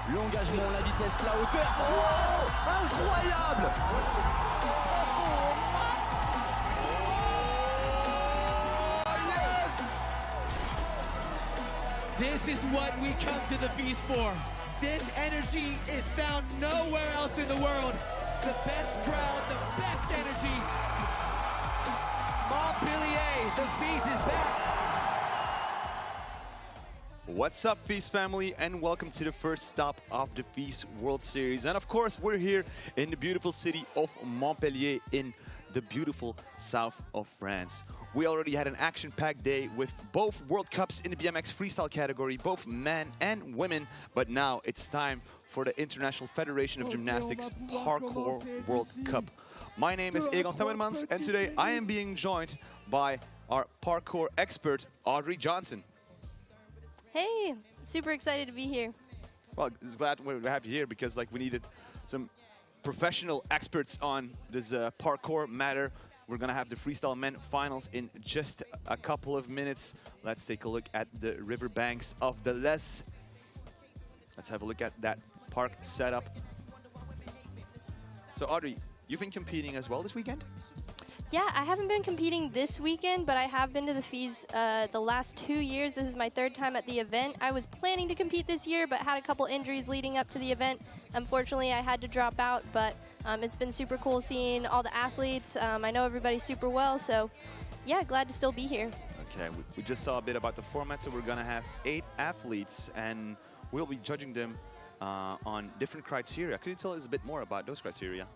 L'engagement, la vitesse, la hauteur. Oh, incroyable! This is what we come to the feast for. This energy is found nowhere else in the world. The best crowd, the best energy. Montpellier, the feast is back. What's up, FISE family, and welcome to the first stop of the FISE World Series. And of course, we're here in the beautiful city of Montpellier in the beautiful south of France. We already had an action-packed day with both World Cups in the BMX freestyle category, both men and women, but now it's time for the International Federation of Gymnastics Parkour World Cup. My name is Egon Themmermans, and today I am being joined by our parkour expert, Audrey Johnson. Hey, super excited to be here. Well, it's glad we have you here because we needed some professional experts on this parkour matter. We're gonna have the freestyle men finals in just a couple of minutes. Let's take a look at the riverbanks of the Les. Let's have a look at that park setup. So Audrey, you've been competing as well this weekend? Yeah, I haven't been competing this weekend, but I have been to the FISE the last 2 years. This is my third time at the event. I was planning to compete this year, but had a couple injuries leading up to the event. Unfortunately, I had to drop out, but it's been super cool seeing all the athletes. I know everybody super well, so yeah, glad to still be here. Okay, we just saw a bit about the format, so we're gonna have 8 athletes, and we'll be judging them on different criteria. Could you tell us a bit more about those criteria?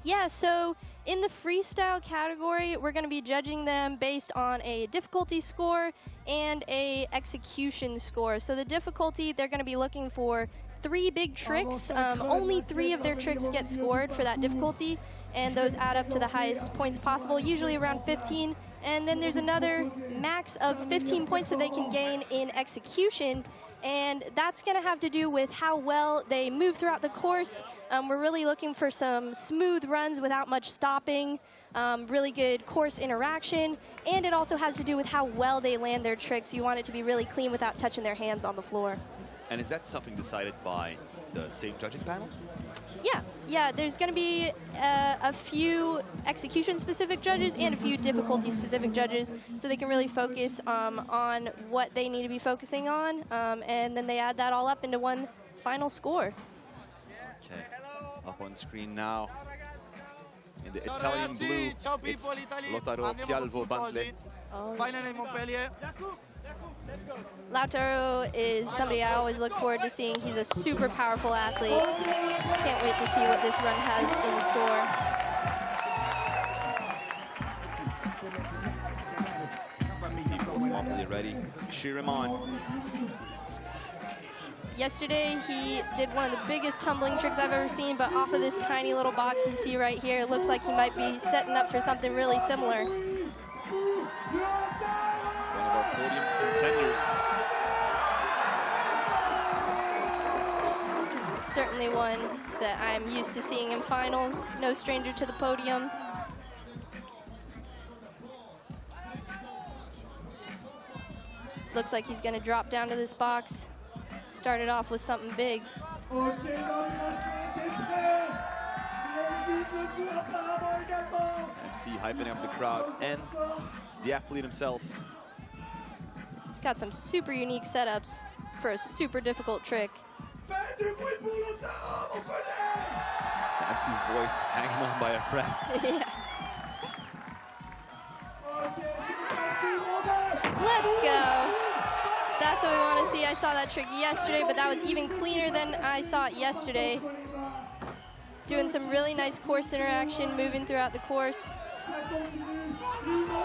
Yeah, so in the freestyle category, we're going to be judging them based on a difficulty score and a execution score. So the difficulty, they're going to be looking for 3 big tricks. Only 3 of their tricks get scored for that difficulty, and those add up to the highest points possible, usually around 15. And then there's another max of 15 points that they can gain in execution, and that's going to have to do with how well they move throughout the course. We're really looking for some smooth runs without much stopping, really good course interaction, and it also has to do with how well they land their tricks. You want it to be really clean without touching their hands on the floor. And is that something decided by the same judging panel? Yeah, there's going to be a few execution-specific judges and a few difficulty-specific judges, so they can really focus on what they need to be focusing on, and then they add that all up into one final score. Okay, up on screen now. In the Italian blue, it's Lautaro Bantle. Finally, Montpellier. Lautaro is somebody I always look forward to seeing. He's a super powerful athlete. Can't wait to see what this run has in store. People Montpellier ready, cheer him on. Yesterday, he did one of the biggest tumbling tricks I've ever seen, but off of this tiny little box you see right here, it looks like he might be setting up for something really similar. One of our podium contenders. Certainly one that I'm used to seeing in finals. No stranger to the podium. Looks like he's going to drop down to this box. Started off with something big. MC hyping up the crowd and the athlete himself. He's got some super unique setups for a super difficult trick. The MC's voice hanging on by a thread. Yeah. Let's go. That's what we want to see. I saw that trick yesterday, but that was even cleaner than I saw it yesterday. Doing some really nice course interaction, moving throughout the course.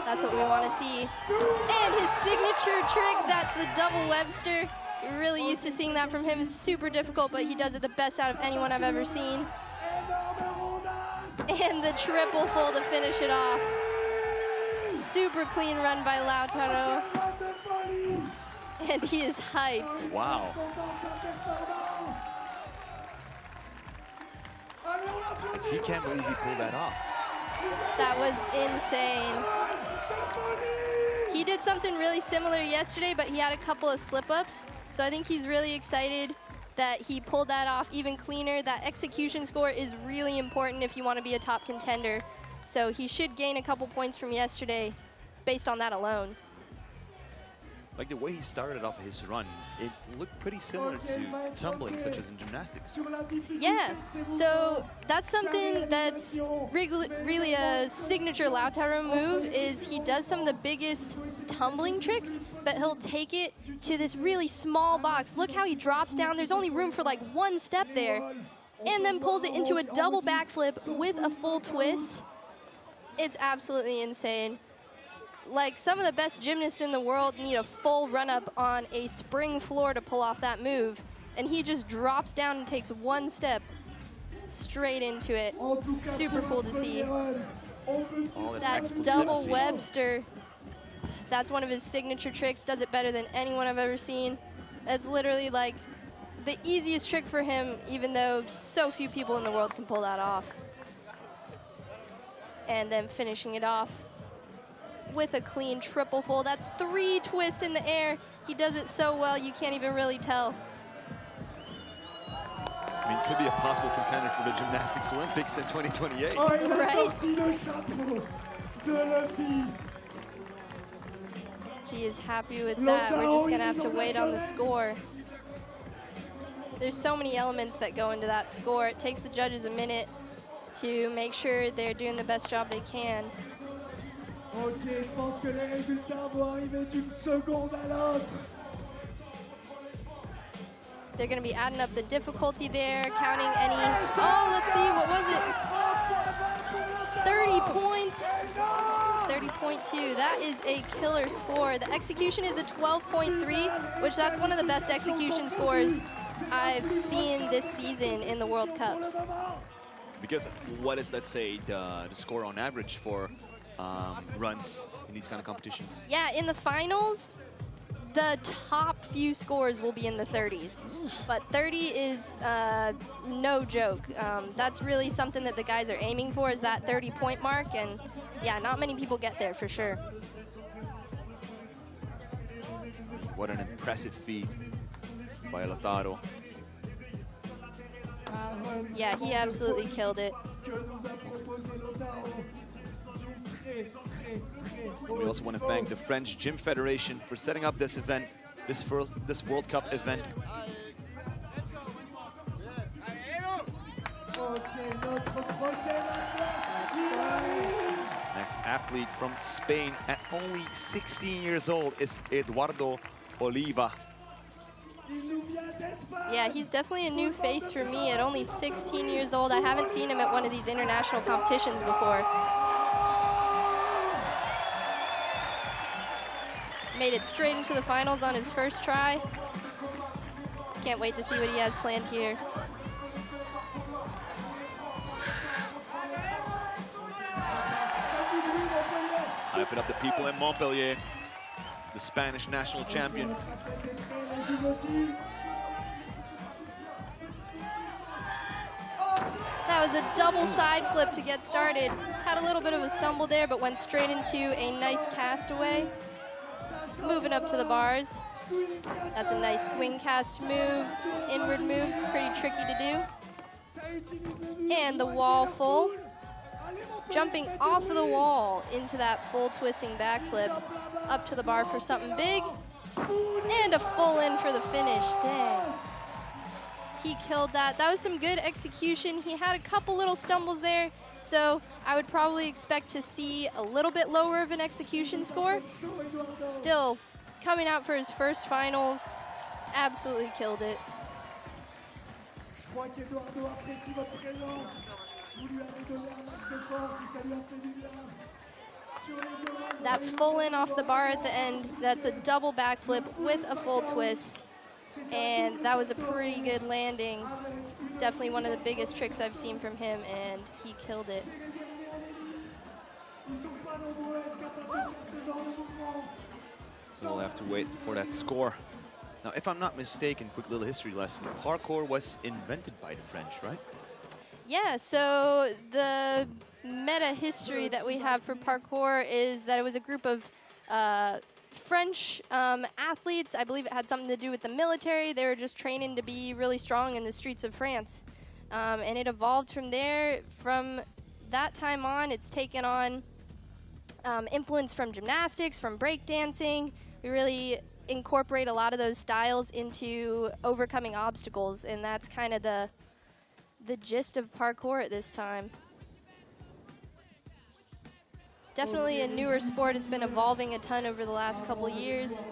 That's what we want to see. And his signature trick, that's the double Webster. You're really used to seeing that from him. It's super difficult, but he does it the best out of anyone I've ever seen. And the triple full to finish it off. Super clean run by Lautaro. And he is hyped. Wow. He can't believe he pulled that off. That was insane. He did something really similar yesterday, but he had a couple of slip-ups. So I think he's really excited that he pulled that off even cleaner. That execution score is really important if you want to be a top contender. So he should gain a couple points from yesterday based on that alone. Like the way he started off his run, it looked pretty similar to tumbling, such as in gymnastics. Yeah, so that's something that's really a signature Lautaro move, is he does some of the biggest tumbling tricks, but he'll take it to this really small box. Look how he drops down. There's only room for like one step there, and then pulls it into a double backflip with a full twist. It's absolutely insane. Like, some of the best gymnasts in the world need a full run-up on a spring floor to pull off that move, and he just drops down and takes one step straight into it. Super cool to see. That double Webster, that's one of his signature tricks, does it better than anyone I've ever seen. That's literally like the easiest trick for him, even though so few people in the world can pull that off. And then finishing it off with a clean triple full. That's 3 twists in the air. He does it so well, you can't even really tell. I mean, could be a possible contender for the Gymnastics Olympics in 2028. Right? He is happy with that. We're just gonna have to wait on the score. There's so many elements that go into that score. It takes the judges a minute to make sure they're doing the best job they can. Ok, je pense que les résultats vont arriver d'une seconde à l'autre. They're going to be adding up the difficulty there, counting any. Oh, let's see, what was it? 30 points. 30.2. That is a killer score. The execution is a 12.3, which that's one of the best execution scores I've seen this season in the World Cups. Because what is, let's say, the score on average for runs in these kind of competitions? Yeah, in the finals, the top few scores will be in the 30s. But 30 is no joke. That's really something that the guys are aiming for, is that 30-point mark. And yeah, not many people get there for sure. What an impressive feat by Lautaro. Yeah, he absolutely killed it. We also want to thank the French Gym Federation for setting up this event, this World Cup event. Next athlete from Spain at only 16 years old is Eduardo Oliva. Yeah, he's definitely a new face for me at only 16 years old. I haven't seen him at one of these international competitions before. Made it straight into the finals on his first try. Can't wait to see what he has planned here. Hyping up the people in Montpellier, the Spanish national champion. That was a double side flip to get started. Had a little bit of a stumble there, but went straight into a nice castaway. Moving up to the bars. That's a nice swing cast move, inward move. It's pretty tricky to do. And the wall full. Jumping off of the wall into that full twisting backflip. Up to the bar for something big. And a full in for the finish. Dang. He killed that. That was some good execution. He had a couple little stumbles there, so I would probably expect to see a little bit lower of an execution score. Still, coming out for his first finals, absolutely killed it. That full in off the bar at the end, that's a double backflip with a full twist. And that was a pretty good landing. Definitely one of the biggest tricks I've seen from him, and he killed it. We'll have to wait for that score. Now, if I'm not mistaken, quick little history lesson, parkour was invented by the French, right? Yeah, so the meta history that we have for parkour is that it was a group of French athletes. I believe it had something to do with the military. They were just training to be really strong in the streets of France. And it evolved from there. From that time on, it's taken on influence from gymnastics, from breakdancing. We really incorporate a lot of those styles into overcoming obstacles, and that's kind of the gist of parkour at this time. Definitely a newer sport. It's been evolving a ton over the last couple years.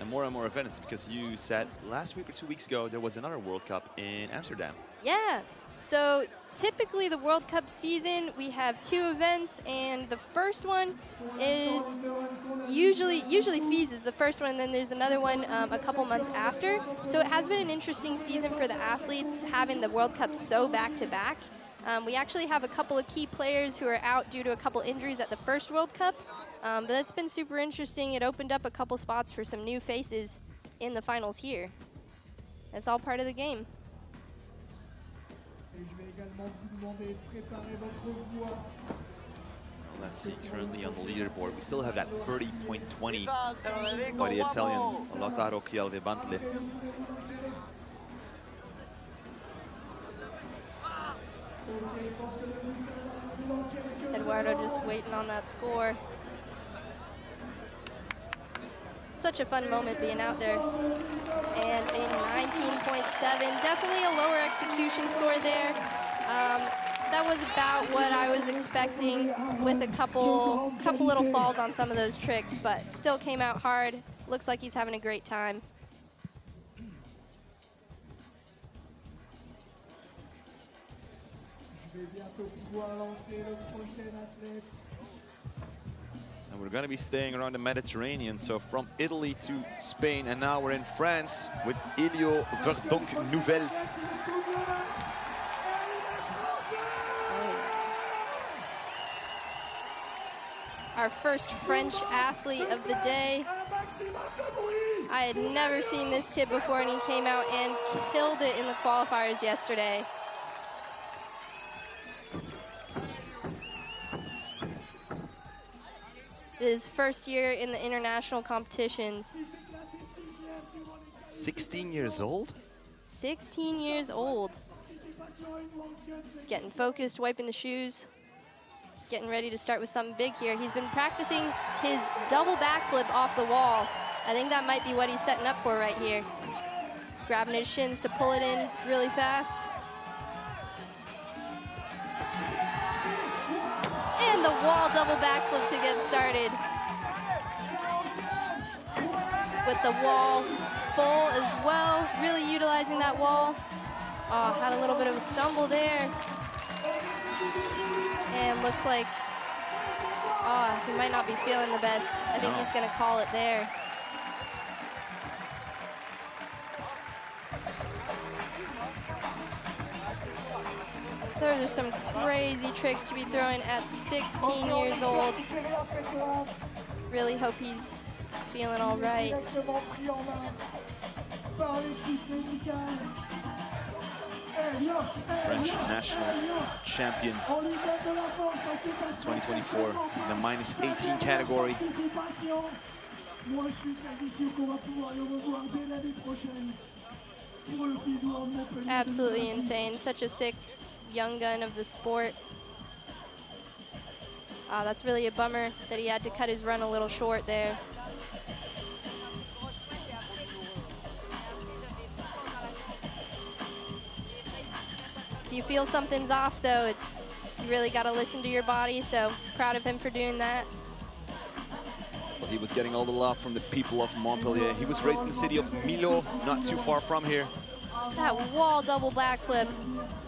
And more events, because you said last week or 2 weeks ago there was another World Cup in Amsterdam. Yeah. So typically the World Cup season, we have 2 events, and the first one is usually FISE is the first one, and then there's another one a couple months after. So it has been an interesting season for the athletes, having the World Cup so back-to-back. We actually have a couple of key players who are out due to a couple injuries at the first World Cup, but that's been super interesting. It opened up a couple spots for some new faces in the finals here. That's all part of the game. Let's see, currently on the leaderboard, we still have that 30.20 by the Italian Lautaro Chialvebantli. Eduardo just waiting on that score. Such a fun moment being out there. And a 19.7, definitely a lower execution score there. That was about what I was expecting, with a couple little falls on some of those tricks, but still came out hard. Looks like he's having a great time. And we're going to be staying around the Mediterranean, so from Italy to Spain, and now we're in France with Elio Verdonk-Nouvelle. Our first French athlete of the day. I had never seen this kid before, and he came out and killed it in the qualifiers yesterday. His first year in the international competitions. 16 years old? 16 years old. He's getting focused, wiping the shoes, getting ready to start with something big here. He's been practicing his double backflip off the wall. I think that might be what he's setting up for right here. Grabbing his shins to pull it in really fast. And the wall double backflip to get started. With the wall full as well, really utilizing that wall. Oh, had a little bit of a stumble there. And looks like, oh, he might not be feeling the best. I think he's gonna call it there. Those are some crazy tricks to be throwing at 16 years old. Really hope he's feeling all right. French national champion 2024 in the -18 category. Absolutely insane. Such a sick young gun of the sport. That's really a bummer that he had to cut his run a little short there. If you feel something's off, though, you really got to listen to your body, so proud of him for doing that. Well, he was getting all the love from the people of Montpellier. He was raised in the city of Millau, not too far from here. That wall double backflip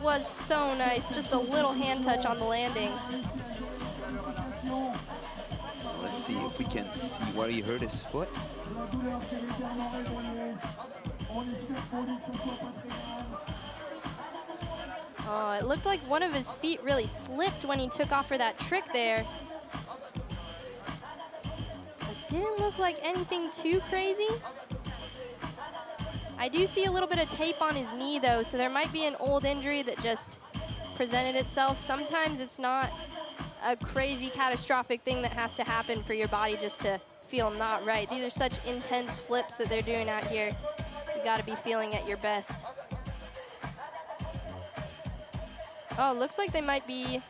was so nice. Just a little hand touch on the landing. Let's see if we can see where he hurt his foot. Oh, it looked like one of his feet really slipped when he took off for that trick there. It didn't look like anything too crazy. I do see a little bit of tape on his knee, though, so there might be an old injury that just presented itself. Sometimes it's not a crazy catastrophic thing that has to happen for your body just to feel not right. These are such intense flips that they're doing out here. You gotta be feeling at your best. Oh, looks like they might be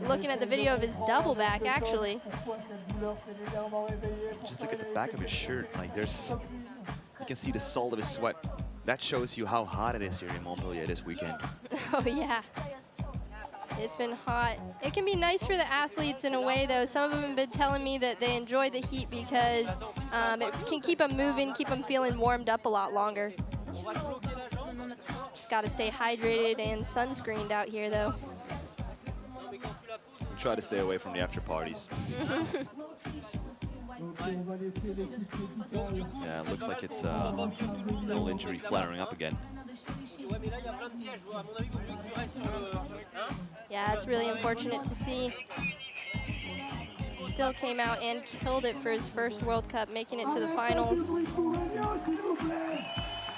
looking at the video of his double back, actually. Just look at the back of his shirt. Like, there's, you can see the salt of his sweat. That shows you how hot it is here in Montpellier this weekend. Oh, yeah. It's been hot. It can be nice for the athletes in a way, though. Some of them have been telling me that they enjoy the heat because it can keep them moving, keep them feeling warmed up a lot longer. Just got to stay hydrated and sunscreened out here, though. We try to stay away from the after parties. Yeah, it looks like it's no injury flaring up again. Yeah, it's really unfortunate to see. Still came out and killed it for his first World Cup, making it to the finals.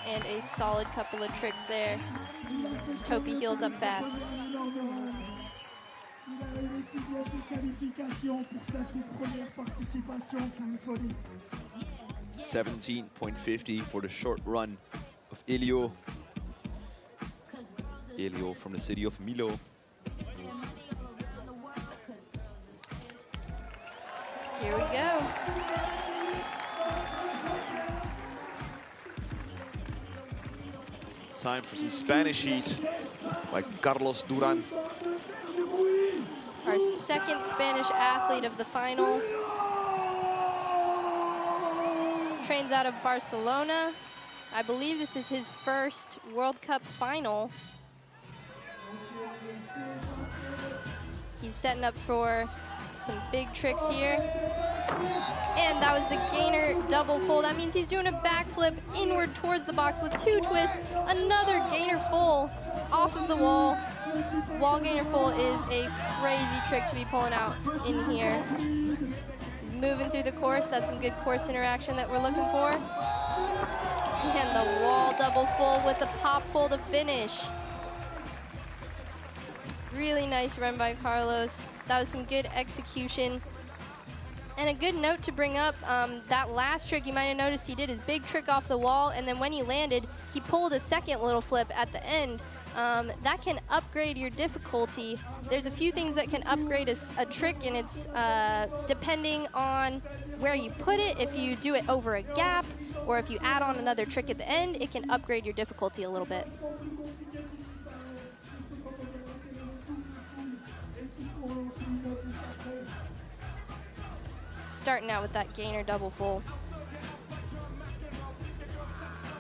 And a solid couple of tricks there. Just hope he heals up fast. 17.50 for the short run of Elio. Elio from the city of Milo. Here we go. Time for some Spanish heat by Carlos Duran. Our second Spanish athlete of the final. Trains out of Barcelona. I believe this is his first World Cup final. He's setting up for some big tricks here. And that was the gainer double full. That means he's doing a backflip inward towards the box with 2 twists. Another gainer full off of the wall. Wall gainer full is a crazy trick to be pulling out in here. He's moving through the course. That's some good course interaction that we're looking for. And the wall double full with the pop full to finish. Really nice run by Carlos. That was some good execution. And a good note to bring up, that last trick, you might have noticed he did his big trick off the wall, and then when he landed, he pulled a second little flip at the end. That can upgrade your difficulty. There's a few things that can upgrade a trick, and it's depending on where you put it. If you do it over a gap, or if you add on another trick at the end, it can upgrade your difficulty a little bit. Starting out with that gainer double full.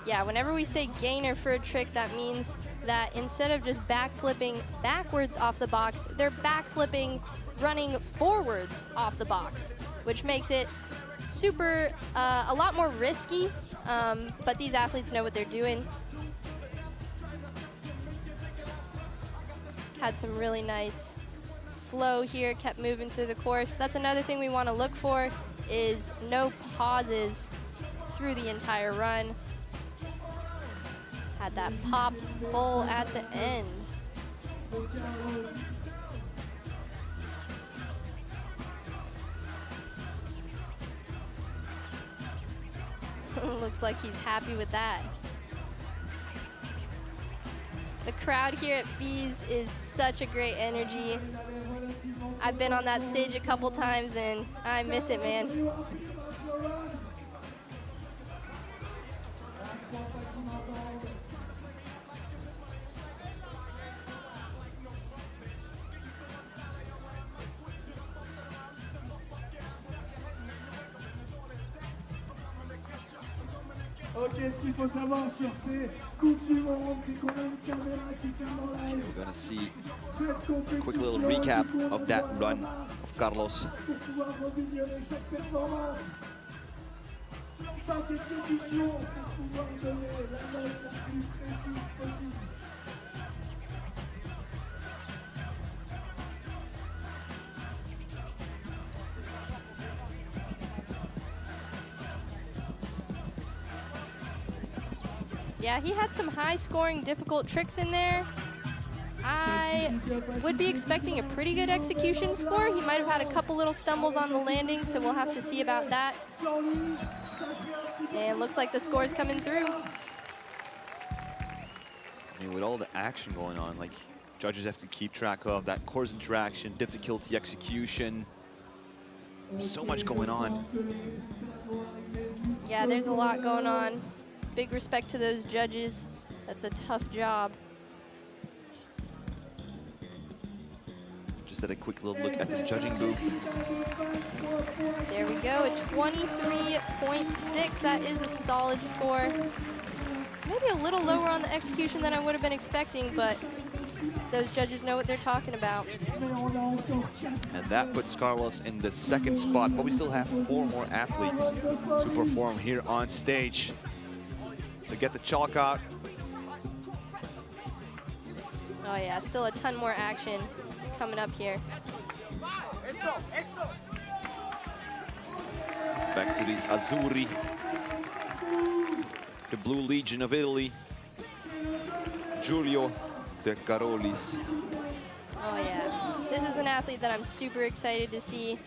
Yeah, whenever we say gainer for a trick, that means that instead of just backflipping backwards off the box, they're backflipping running forwards off the box, which makes it super, a lot more risky, but these athletes know what they're doing. Had some really nice flow here, kept moving through the course. That's another thing we want to look for, is no pauses through the entire run. Had that pop full at the end. Looks like he's happy with that. The crowd here at FISE is such a great energy. I've been on that stage a couple times and I miss it, man. Ok, ce qu'il faut savoir sur ces coupes du monde, c'est qu'on a une caméra qui filme en live. We're gonna see a quick little recap of that run of Carlos. Pour pouvoir revisionner cette performance. Chaque exécution pour pouvoir donner la note la plus précise possible. Yeah, he had some high-scoring, difficult tricks in there. I would be expecting a pretty good execution score. He might have had a couple little stumbles on the landing, so we'll have to see about that. And looks like the score is coming through. I mean, with all the action going on, like, judges have to keep track of that course interaction, difficulty, execution. There's so much going on. Yeah, there's a lot going on. Big respect to those judges. That's a tough job. Just had a quick little look at the judging booth. There we go, a 23.6. That is a solid score. Maybe a little lower on the execution than I would have been expecting, but those judges know what they're talking about. And that puts Carlos in the second spot, but we still have 4 more athletes to perform here on stage. So get the chalk out. Oh yeah, still a ton more action coming up here. Back to the Azzurri, the Blue Legion of Italy, Giulio De Carolis. Oh yeah, this is an athlete that I'm super excited to see.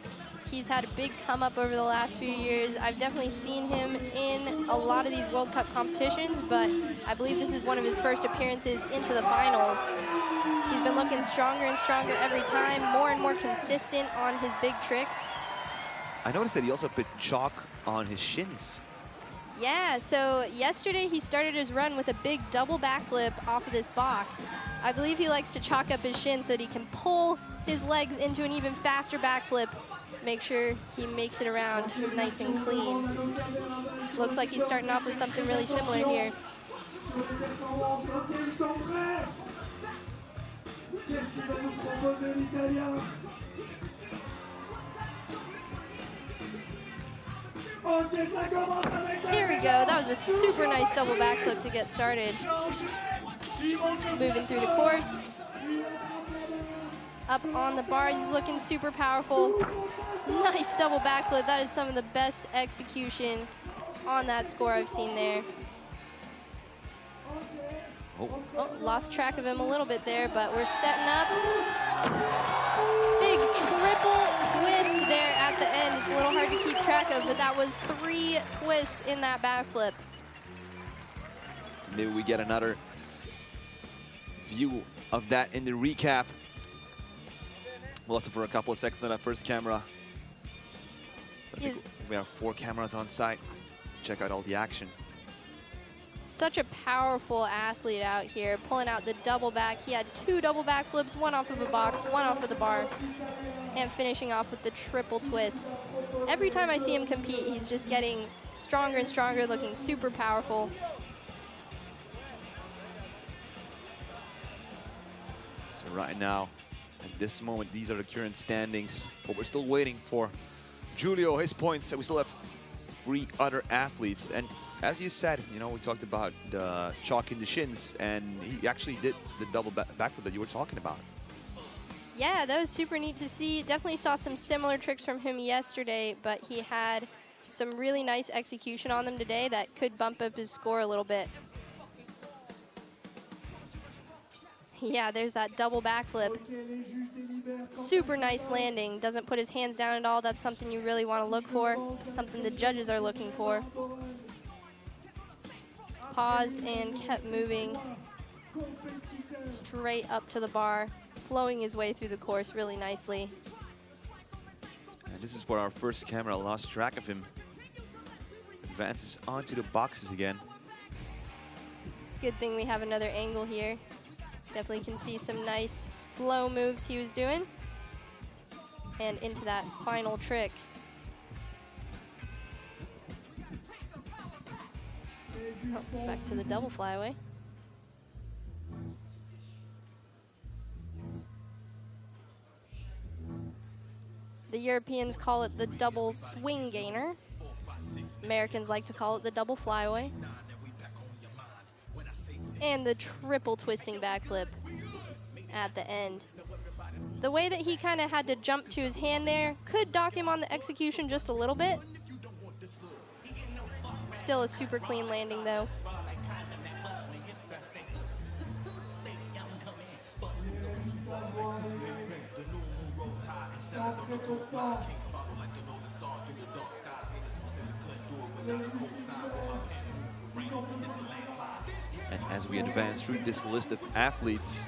He's had a big come up over the last few years. I've definitely seen him in a lot of these World Cup competitions, but I believe this is one of his first appearances into the finals. He's been looking stronger and stronger every time, more and more consistent on his big tricks. I noticed that he also put chalk on his shins. Yeah, so yesterday he started his run with a big double backflip off of this box. I believe he likes to chalk up his shins so that he can pull his legs into an even faster backflip. Make sure he makes it around nice and clean. Looks like he's starting off with something really similar here. Here we go. That was a super nice double backflip to get started. Moving through the course. Up on the bar, he's looking super powerful. Nice double backflip. That is some of the best execution on that score I've seen there. Oh, lost track of him a little bit there, but we're setting up. Big triple twist there at the end. It's a little hard to keep track of, but that was 3 twists in that backflip. So maybe we get another view of that in the recap. We'll listen for a couple of seconds on that first camera. I think we have 4 cameras on site to check out all the action. Such a powerful athlete out here, pulling out the double back. He had 2 double back flips, 1 off of a box, 1 off of the bar, and finishing off with the triple twist. Every time I see him compete, he's just getting stronger and stronger, looking super powerful. So right now, at this moment, these are the current standings, but we're still waiting for Giulio, his points. We still have 3 other athletes. And as you said, you know, we talked about the chalk in the shins, and he actually did the double backflip that you were talking about. Yeah, that was super neat to see. Definitely saw some similar tricks from him yesterday, but he had some really nice execution on them today that could bump up his score a little bit. Yeah, there's that double backflip. Super nice landing. Doesn't put his hands down at all. That's something you really want to look for, something the judges are looking for. Paused and kept moving straight up to the bar, flowing his way through the course really nicely. And this is where our first camera lost track of him. Advances onto the boxes again. Good thing we have another angle here. Definitely can see some nice flow moves he was doing. And into that final trick. Oh, back to the double flyaway. The Europeans call it the double swing gainer. Americans like to call it the double flyaway. And the triple twisting backflip at the end. The way that he kind of had to jump to his hand there could dock him on the execution just a little bit. Still a super clean landing though. très constant. And as we advance through this list of athletes,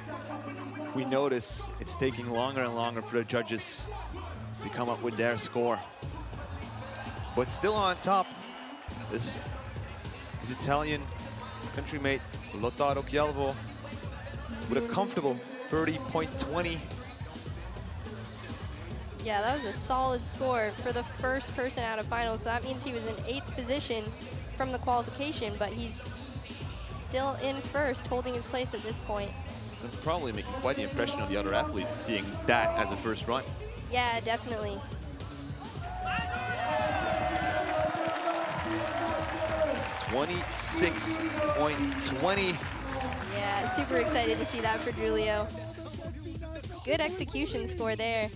we notice it's taking longer and longer for the judges to come up with their score. But still on top is his Italian countrymate Lautaro Chialvo with a comfortable 30.20. Yeah, that was a solid score for the first person out of finals. So that means he was in 8th position from the qualification, but he's still in first, holding his place at this point. And probably making quite the impression on the other athletes, seeing that as a first run. Yeah, definitely. $26.20. Yeah, super excited to see that for Julio. Good execution score there.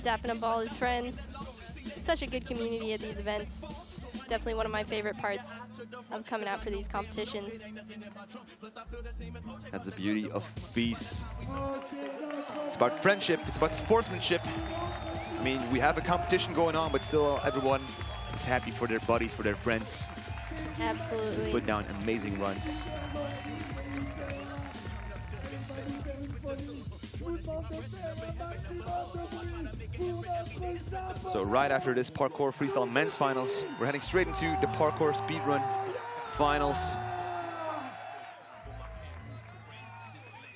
Dapping up all his friends. Such a good community at these events. Definitely one of my favorite parts of coming out for these competitions. That's the beauty of FISE. It's about friendship, it's about sportsmanship. I mean, we have a competition going on, but still everyone is happy for their buddies, for their friends. Absolutely. Put down amazing runs. So right after this Parkour Freestyle men's finals, we're heading straight into the Parkour Speedrun finals.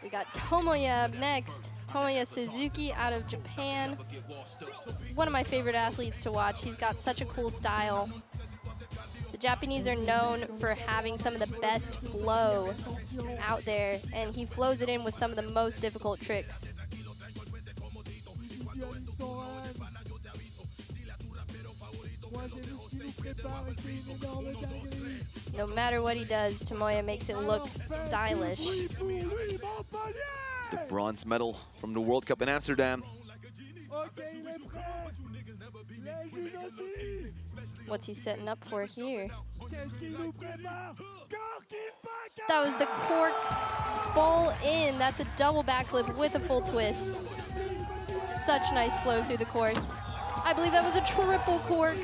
We got Tomoya up next. Tomoya Suzuki out of Japan. One of my favorite athletes to watch. He's got such a cool style. The Japanese are known for having some of the best flow out there, and he flows it in with some of the most difficult tricks. No matter what he does, Tomoya makes it look stylish. The bronze medal from the World Cup in Amsterdam. What's he setting up for here? That was the cork full in. That's a double backflip with a full twist. Such nice flow through the course. I believe that was a triple cork.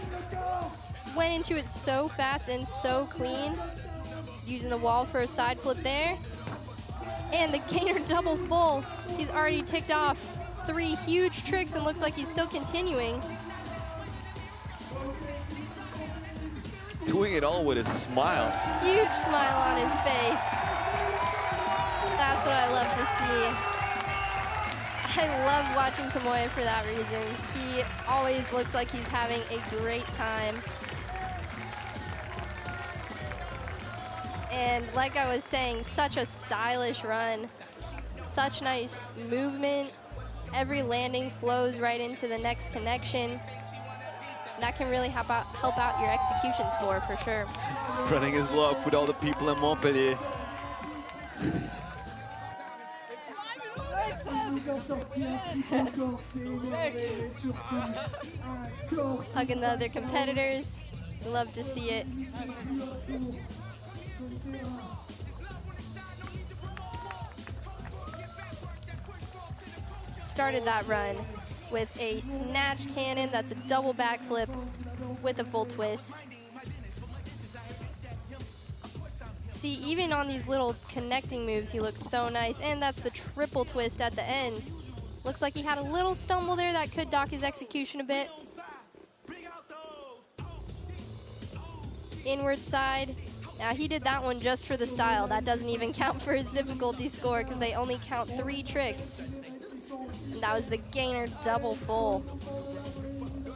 Went into it so fast and so clean. Using the wall for a side flip there. And the gainer double full. He's already ticked off 3 huge tricks and looks like he's still continuing. Doing it all with a smile. Huge smile on his face. That's what I love to see. I love watching Tomoya for that reason. He always looks like he's having a great time. And like I was saying, such a stylish run. Such nice movement. Every landing flows right into the next connection. That can really help out your execution score for sure. Spreading his love with all the people in Montpellier. Hugging the other competitors. Love to see it. Started that run with a snatch cannon. That's a double backflip with a full twist. See, even on these little connecting moves, he looks so nice. And that's the triple twist at the end. Looks like he had a little stumble there that could dock his execution a bit. Inward side. Now, he did that one just for the style. That doesn't even count for his difficulty score because they only count 3 tricks. And that was the gainer double full.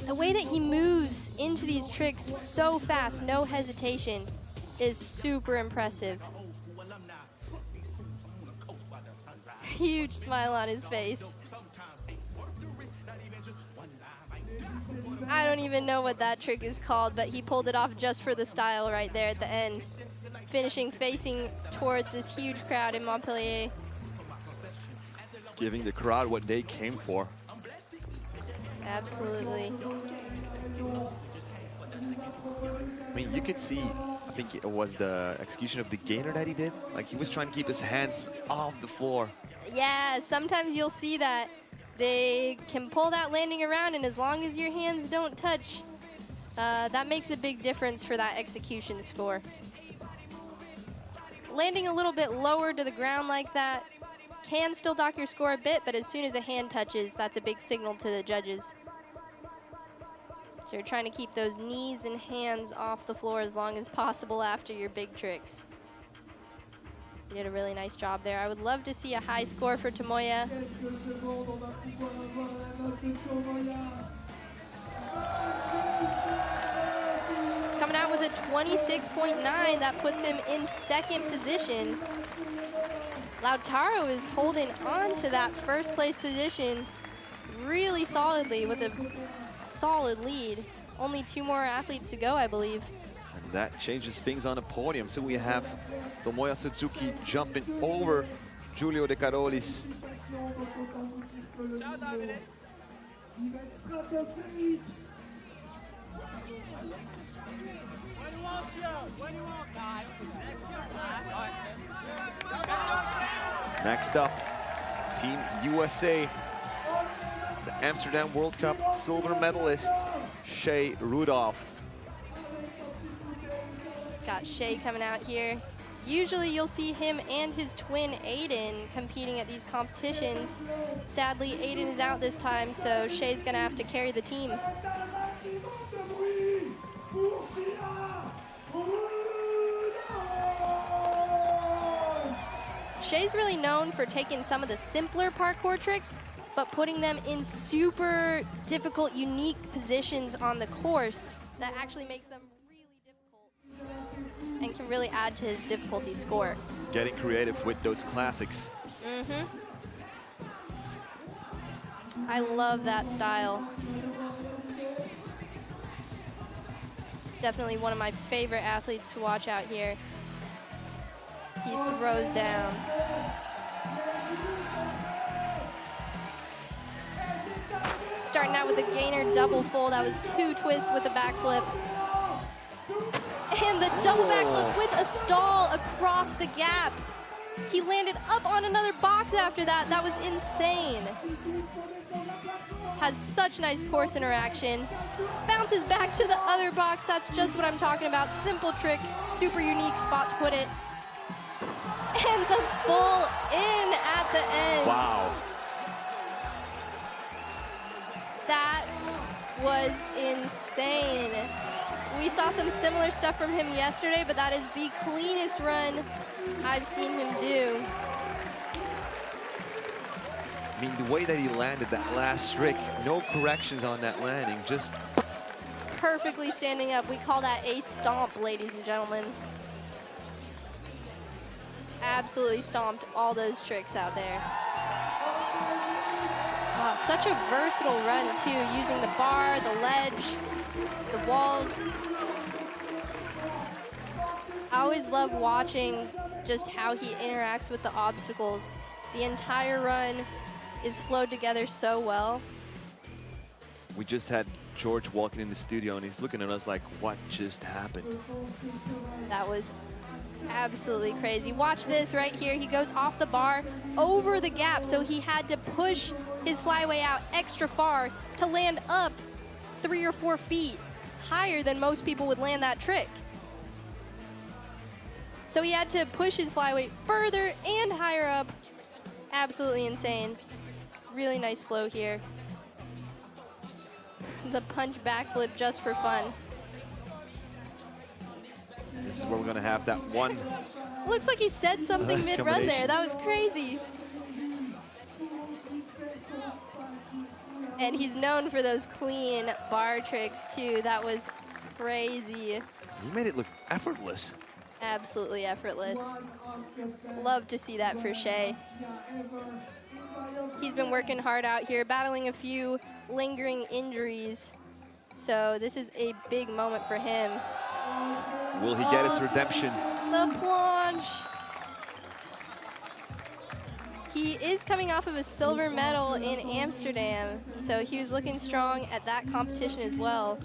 The way that he moves into these tricks so fast, no hesitation, is super impressive. Huge smile on his face. I don't even know what that trick is called, but he pulled it off just for the style right there at the end. Finishing facing towards this huge crowd in Montpellier. Giving the crowd what they came for. Absolutely. I mean, you could see, I think it was the execution of the gainer that he did. Like, he was trying to keep his hands off the floor. Yeah, sometimes you'll see that they can pull that landing around, and as long as your hands don't touch, that makes a big difference for that execution score. Landing a little bit lower to the ground like that can still dock your score a bit, but as soon as a hand touches, that's a big signal to the judges. So you're trying to keep those knees and hands off the floor as long as possible after your big tricks. You did a really nice job there. I would love to see a high score for Tomoya. Coming out with a 26.9, that puts him in second position. Lautaro is holding on to that first place position really solidly with a solid lead. Only 2 more athletes to go, I believe. And that changes things on the podium. So we have Tomoya Suzuki jumping over Giulio De Carolis. Next up, Team USA, the Amsterdam World Cup silver medalist, Shea Rudolph. Got Shea coming out here. Usually you'll see him and his twin Aiden competing at these competitions. Sadly, Aiden is out this time, so Shea's gonna have to carry the team. Shea's really known for taking some of the simpler parkour tricks, but putting them in super difficult, unique positions on the course that actually makes them really difficult and can really add to his difficulty score. Getting creative with those classics. I love that style. Definitely one of my favorite athletes to watch out here. He throws down. Starting out with a gainer double full. That was 2 twists with a backflip. And the double backflip with a stall across the gap. He landed up on another box after that. That was insane. Has such nice course interaction. Bounces back to the other box. That's just what I'm talking about. Simple trick, super unique spot to put it. And the full in at the end. Wow. That was insane. We saw some similar stuff from him yesterday, but that is the cleanest run I've seen him do. I mean, the way that he landed that last trick, no corrections on that landing, just perfectly standing up. We call that a stomp, ladies and gentlemen. Absolutely stomped all those tricks out there. Wow, such a versatile run too, using the bar, the ledge, the walls. I always love watching just how he interacts with the obstacles. The entire run is flowed together so well. We just had George walking in the studio and he's looking at us like, what just happened? That was absolutely crazy. Watch this right here. He goes off the bar over the gap, so he had to push his flyway out extra far to land up 3 or 4 feet higher than most people would land that trick. So he had to push his flyway further and higher up. Absolutely insane. Really nice flow here. The punch backflip just for fun. This is where we're gonna have that one. Looks like he said something mid-run there. That was crazy. And he's known for those clean bar tricks too. That was crazy. He made it look effortless. Absolutely effortless. Love to see that for Shea. He's been working hard out here, battling a few lingering injuries. So this is a big moment for him. Will he get his redemption? The planche. He is coming off of a silver medal in Amsterdam, so he was looking strong at that competition as well.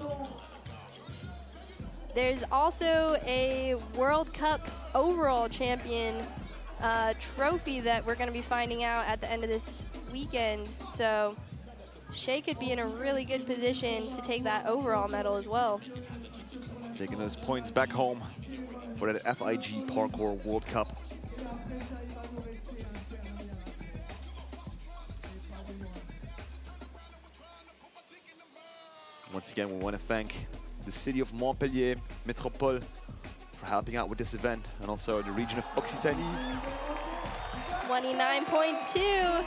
There's also a World Cup overall champion trophy that we're going to be finding out at the end of this weekend. So Shay could be in a really good position to take that overall medal as well. Taking those points back home for that FIG Parkour World Cup. Once again, we want to thank the city of Montpellier, Métropole, for helping out with this event, and also the region of Occitanie. 29.2.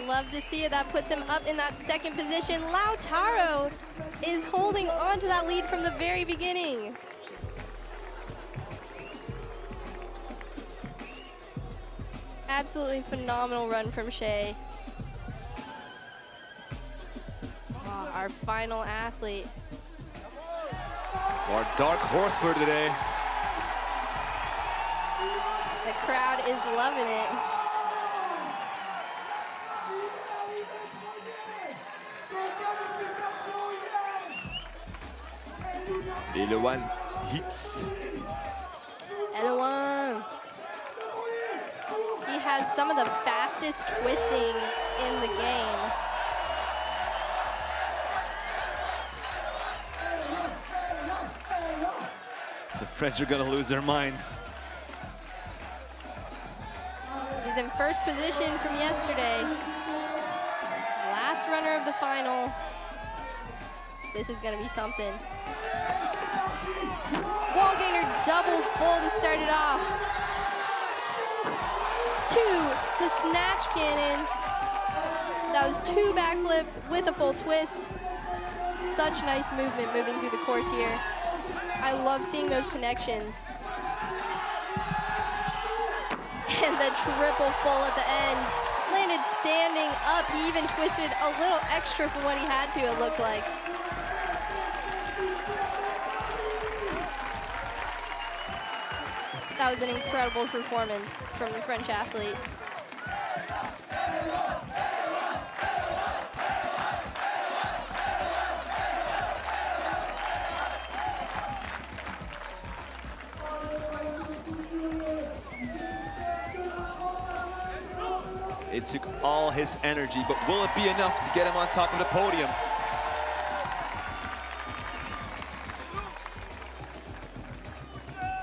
Love to see it. That puts him up in that second position. Lautaro is holding on to that lead from the very beginning. Absolutely phenomenal run from Shay. Our final athlete. Our dark horse for today. The crowd is loving it. Eloan hits. Eloan. He has some of the fastest twisting in the game. The French are gonna lose their minds. He's in first position from yesterday. Last runner of the final. This is gonna be something. Wall gainer double full to start it off. 2, the snatch cannon. That was 2 backflips with a full twist. Such nice movement moving through the course here. I love seeing those connections. And the triple full at the end. Landed standing up. He even twisted a little extra from what he had to, it looked like. That was an incredible performance from the French athlete. It took all his energy, but will it be enough to get him on top of the podium?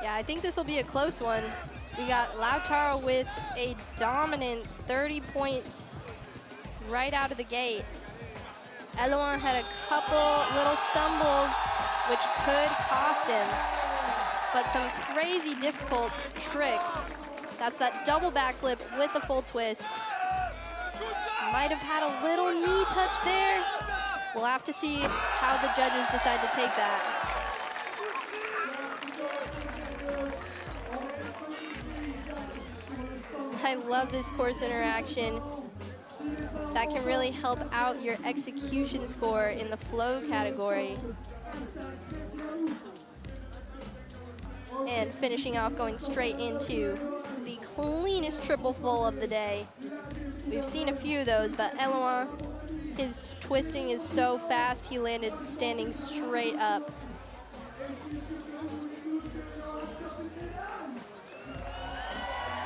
Yeah, I think this will be a close one. We got Lautaro with a dominant 30 points right out of the gate. Eloan had a couple little stumbles, which could cost him, but some crazy difficult tricks. That's that double backflip with the full twist. Might have had a little knee touch there. We'll have to see how the judges decide to take that. I love this course interaction. That can really help out your execution score in the flow category. And finishing off, going straight into the cleanest triple full of the day. We've seen a few of those, but Eloan, his twisting is so fast, he landed standing straight up.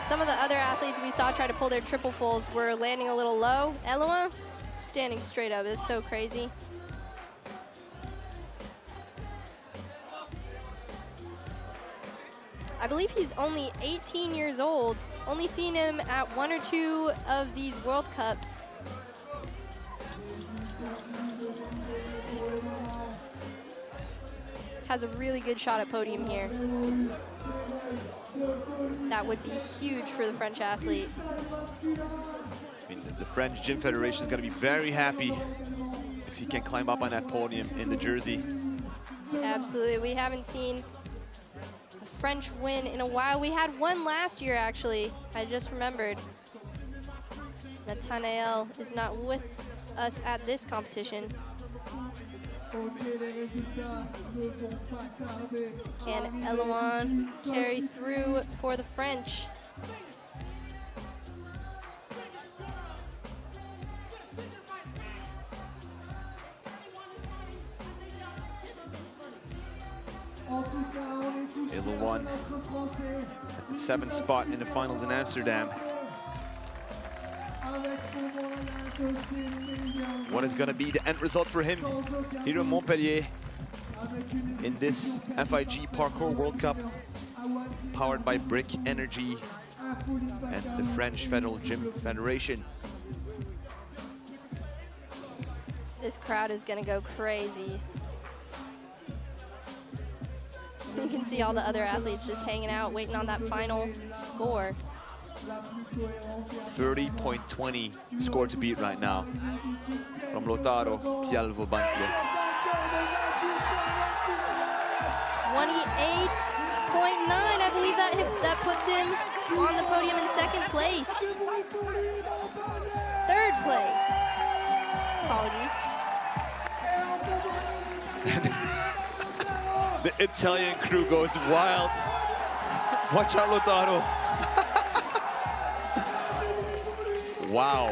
Some of the other athletes we saw try to pull their triple fulls were landing a little low. Eloan, standing straight up. It's so crazy. I believe he's only 18 years old. Only seen him at 1 or 2 of these World Cups. Has a really good shot at podium here. That would be huge for the French athlete. I mean, the French Gym Federation is going to be very happy if he can climb up on that podium in the jersey. Absolutely. We haven't seen a French win in a while. We had one last year, actually. I just remembered. Nathanael is not with us at this competition. Can Eloan carry through for the French? the one at the 7th spot in the finals in Amsterdam. What is going to be the end result for him here in Montpellier in this FIG Parkour World Cup, powered by Brick Energy and the French Federal Gym Federation. This crowd is going to go crazy. You can see all the other athletes just hanging out, waiting on that final score. 30.20 score to beat right now from Lautaro Pialvo-Banchia. 28.9, I believe that puts him on the podium in 2nd place. 3rd place. Apologies. The Italian crew goes wild. Watch out, Lautaro. Wow.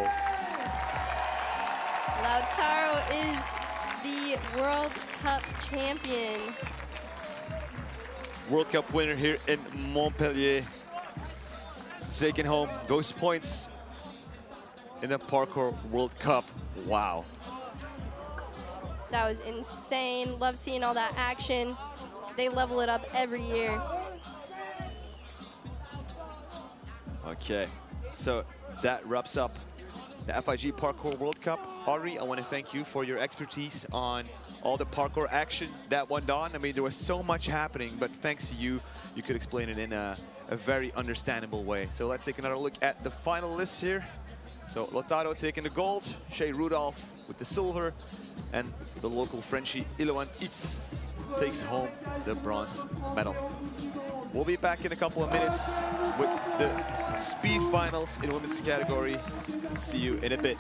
Lautaro is the World Cup champion. World Cup winner here in Montpellier. Taking home those points in the Parkour World Cup. Wow. That was insane. Love seeing all that action. They level it up every year. Okay, so that wraps up the FIG Parkour World Cup. Audrey, I want to thank you for your expertise on all the parkour action that went on. I mean, there was so much happening, but thanks to you, you could explain it in a very understandable way. So let's take another look at the final list here. So Lautaro taking the gold, Shea Rudolph with the silver, and the local Frenchie Iloan Itz takes home the bronze medal. We'll be back in a couple of minutes with the speed finals in women's category. See you in a bit.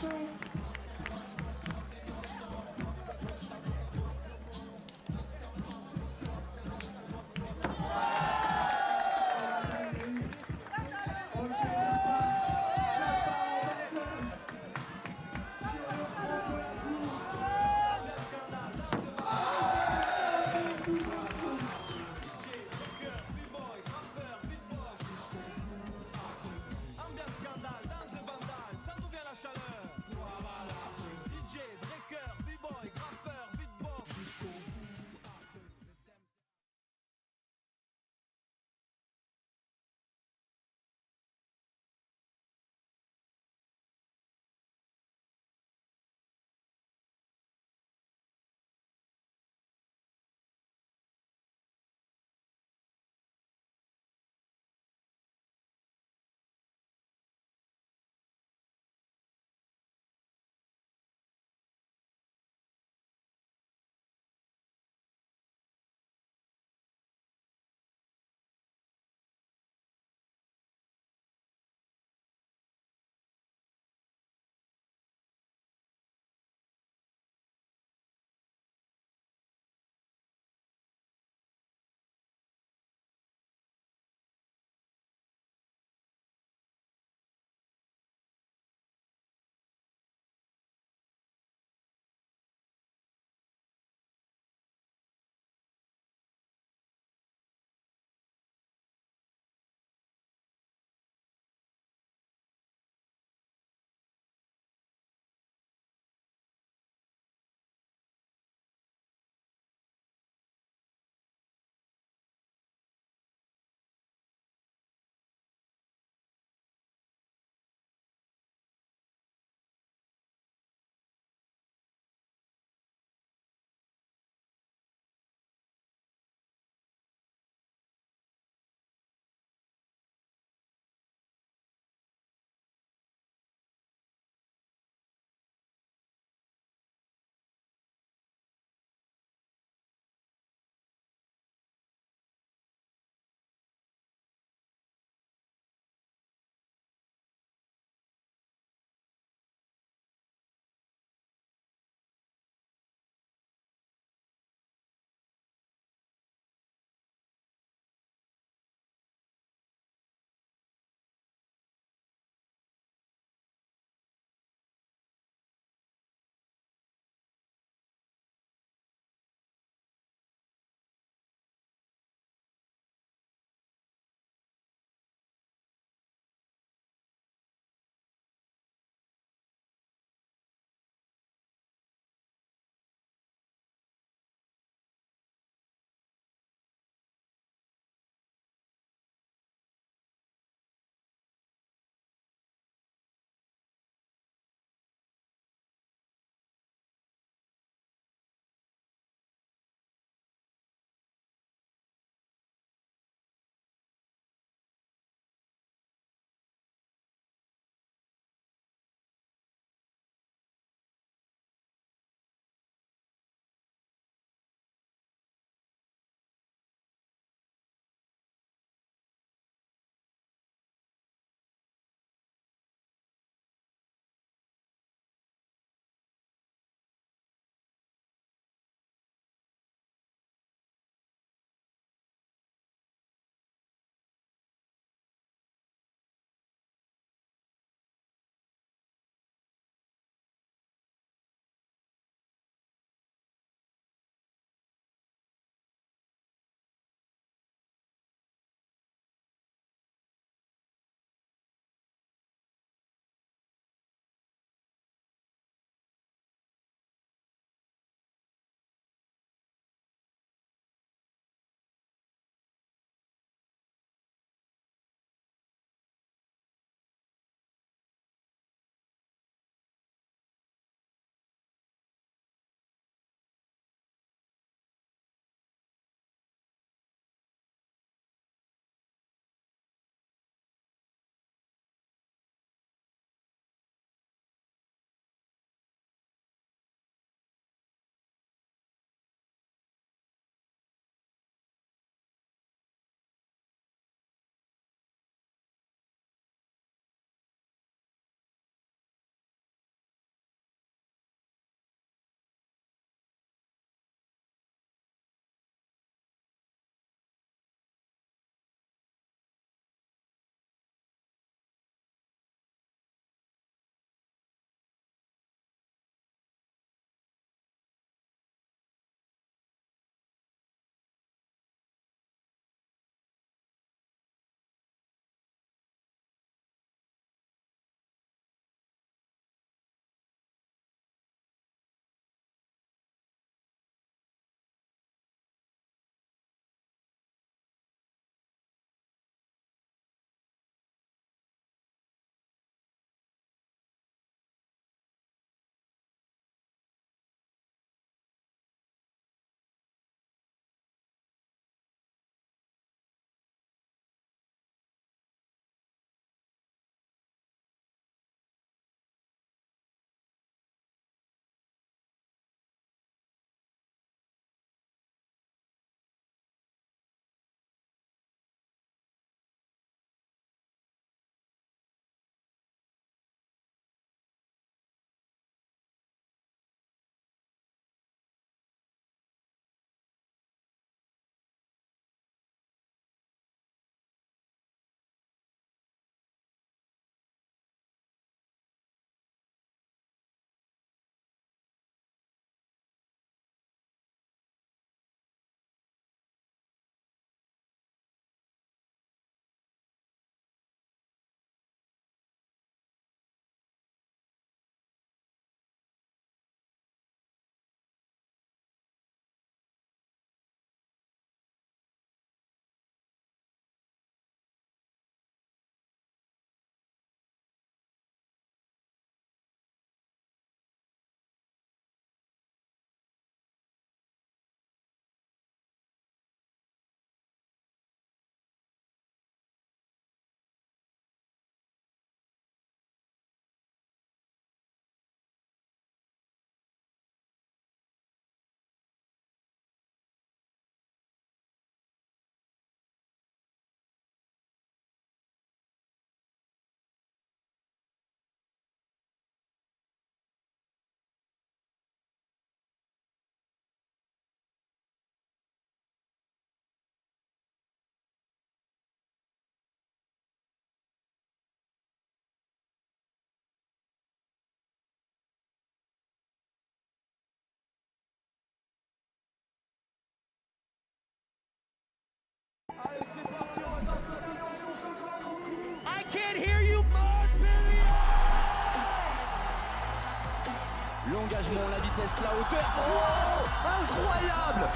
L'engagement, la vitesse, la hauteur. Oh, incroyable!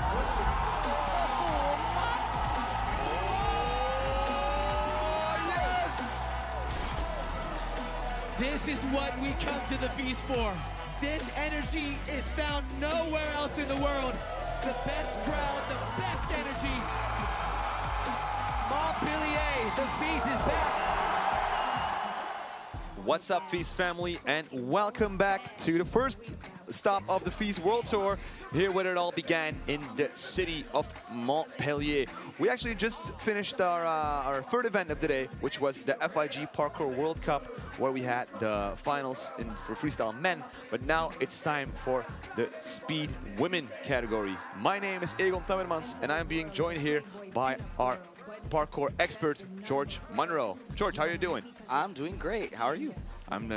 This is what we come to the feast for. This energy is found nowhere else in the world. The best crowd, the best energy. Montpellier, the feast is back. What's up, FISE family, and welcome back to the first stop of the FISE World Tour, here where it all began in the city of Montpellier. We actually just finished our third event of the day, which was the FIG Parkour World Cup, where we had the finals for freestyle men, but now it's time for the speed women category. My name is Egon Tammermans, and I'm being joined here by our parkour expert, George Monroe. George, how are you doing? I'm doing great. How are you? I'm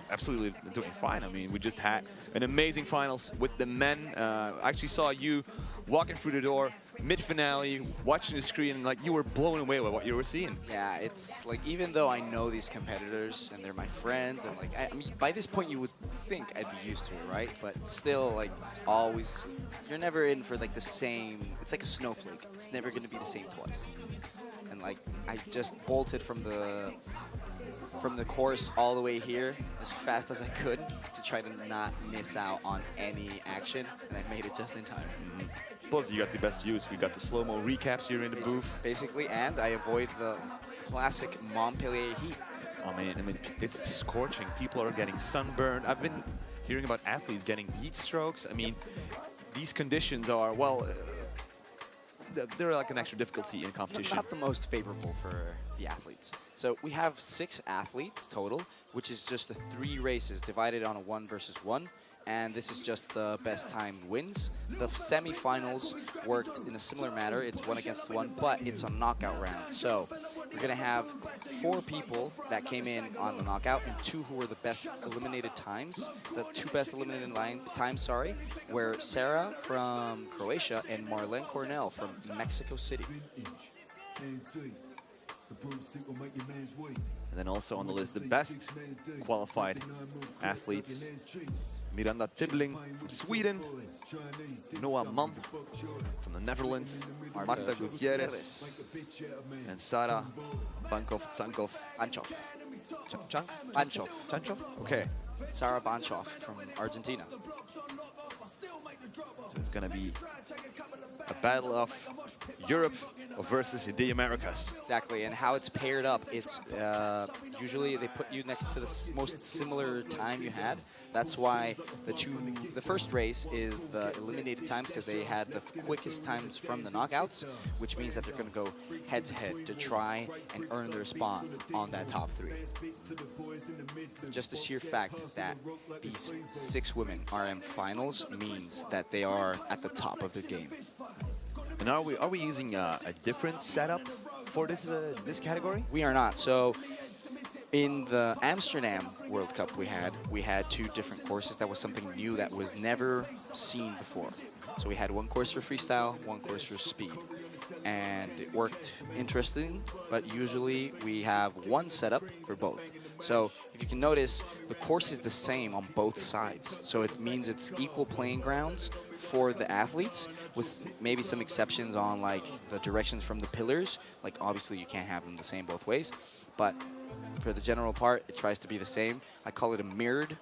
absolutely doing fine. I mean, we just had an amazing finals with the men. I actually saw you walking through the door mid-finale, watching the screen, and like you were blown away by what you were seeing. Yeah, it's like, even though I know these competitors and they're my friends, and like, I mean, by this point you would think I'd be used to it, right? But still, like, it's always, you're never in for like the same, it's like a snowflake. It's never going to be the same twice. And like, I just bolted from the course all the way here as fast as I could to try to not miss out on any action, and I made it just in time. Plus, you got the best views. We got the slow-mo recaps here in the booth. Basically, and I avoid the classic Montpellier heat. I mean, it's scorching. People are getting sunburned. I've been hearing about athletes getting heat strokes. I mean, these conditions are, well, they're like an extra difficulty in competition. Not the most favorable for the athletes. So we have 6 athletes total, which is just the 3 races divided on a 1 versus 1. And this is just the best time wins. The semifinals worked in a similar manner. It's 1 against 1, but it's a knockout round. So we're gonna have 4 people that came in on the knockout and 2 who were the best eliminated times. The 2 best eliminated times, were Sarah from Croatia and Marlene Cornell from Mexico City. And then also on the list, the best qualified athletes: Miranda Tibbling from Sweden, Noah Mump from the Netherlands, Marta Gutierrez, and Sara Bankov-Tsankov. Banchov. Okay. Sara Banchov from Argentina. So it's gonna be a battle of Europe versus the Americas. Exactly, and how it's paired up, it's usually they put you next to the most similar time you had. That's why the first race is the eliminated times, because they had the quickest times from the knockouts, which means that they're going to go head-to-head to try and earn their spot on that top 3. Just the sheer fact that these 6 women are in finals means that they are at the top of their game. And are we using a different setup for this category? We are not. So in the Amsterdam World Cup we had 2 different courses. That was something new that was never seen before. So we had 1 course for freestyle, 1 course for speed. And it worked interesting, but usually we have 1 setup for both. So if you can notice, the course is the same on both sides. So it means it's equal playing grounds for the athletes, with maybe some exceptions on like the directions from the pillars. Like obviously you can't have them the same both ways, but for the general part, it tries to be the same. I call it a mirrored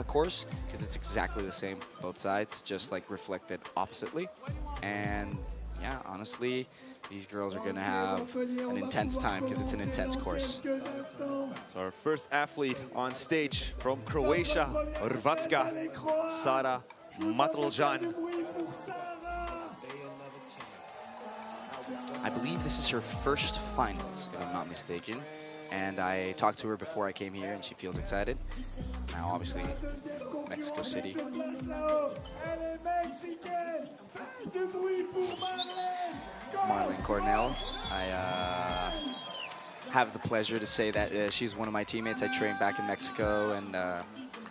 course because it's exactly the same both sides, just like reflected oppositely. And yeah, honestly, these girls are going to have an intense time because it's an intense course. So our first athlete on stage from Croatia, Hrvatska, Sara Matrljan. I believe this is her first finals, if I'm not mistaken. And I talked to her before I came here, and she feels excited. Now, obviously, Mexico City. Marlene Cornell. I have the pleasure to say that she's one of my teammates. I trained back in Mexico, and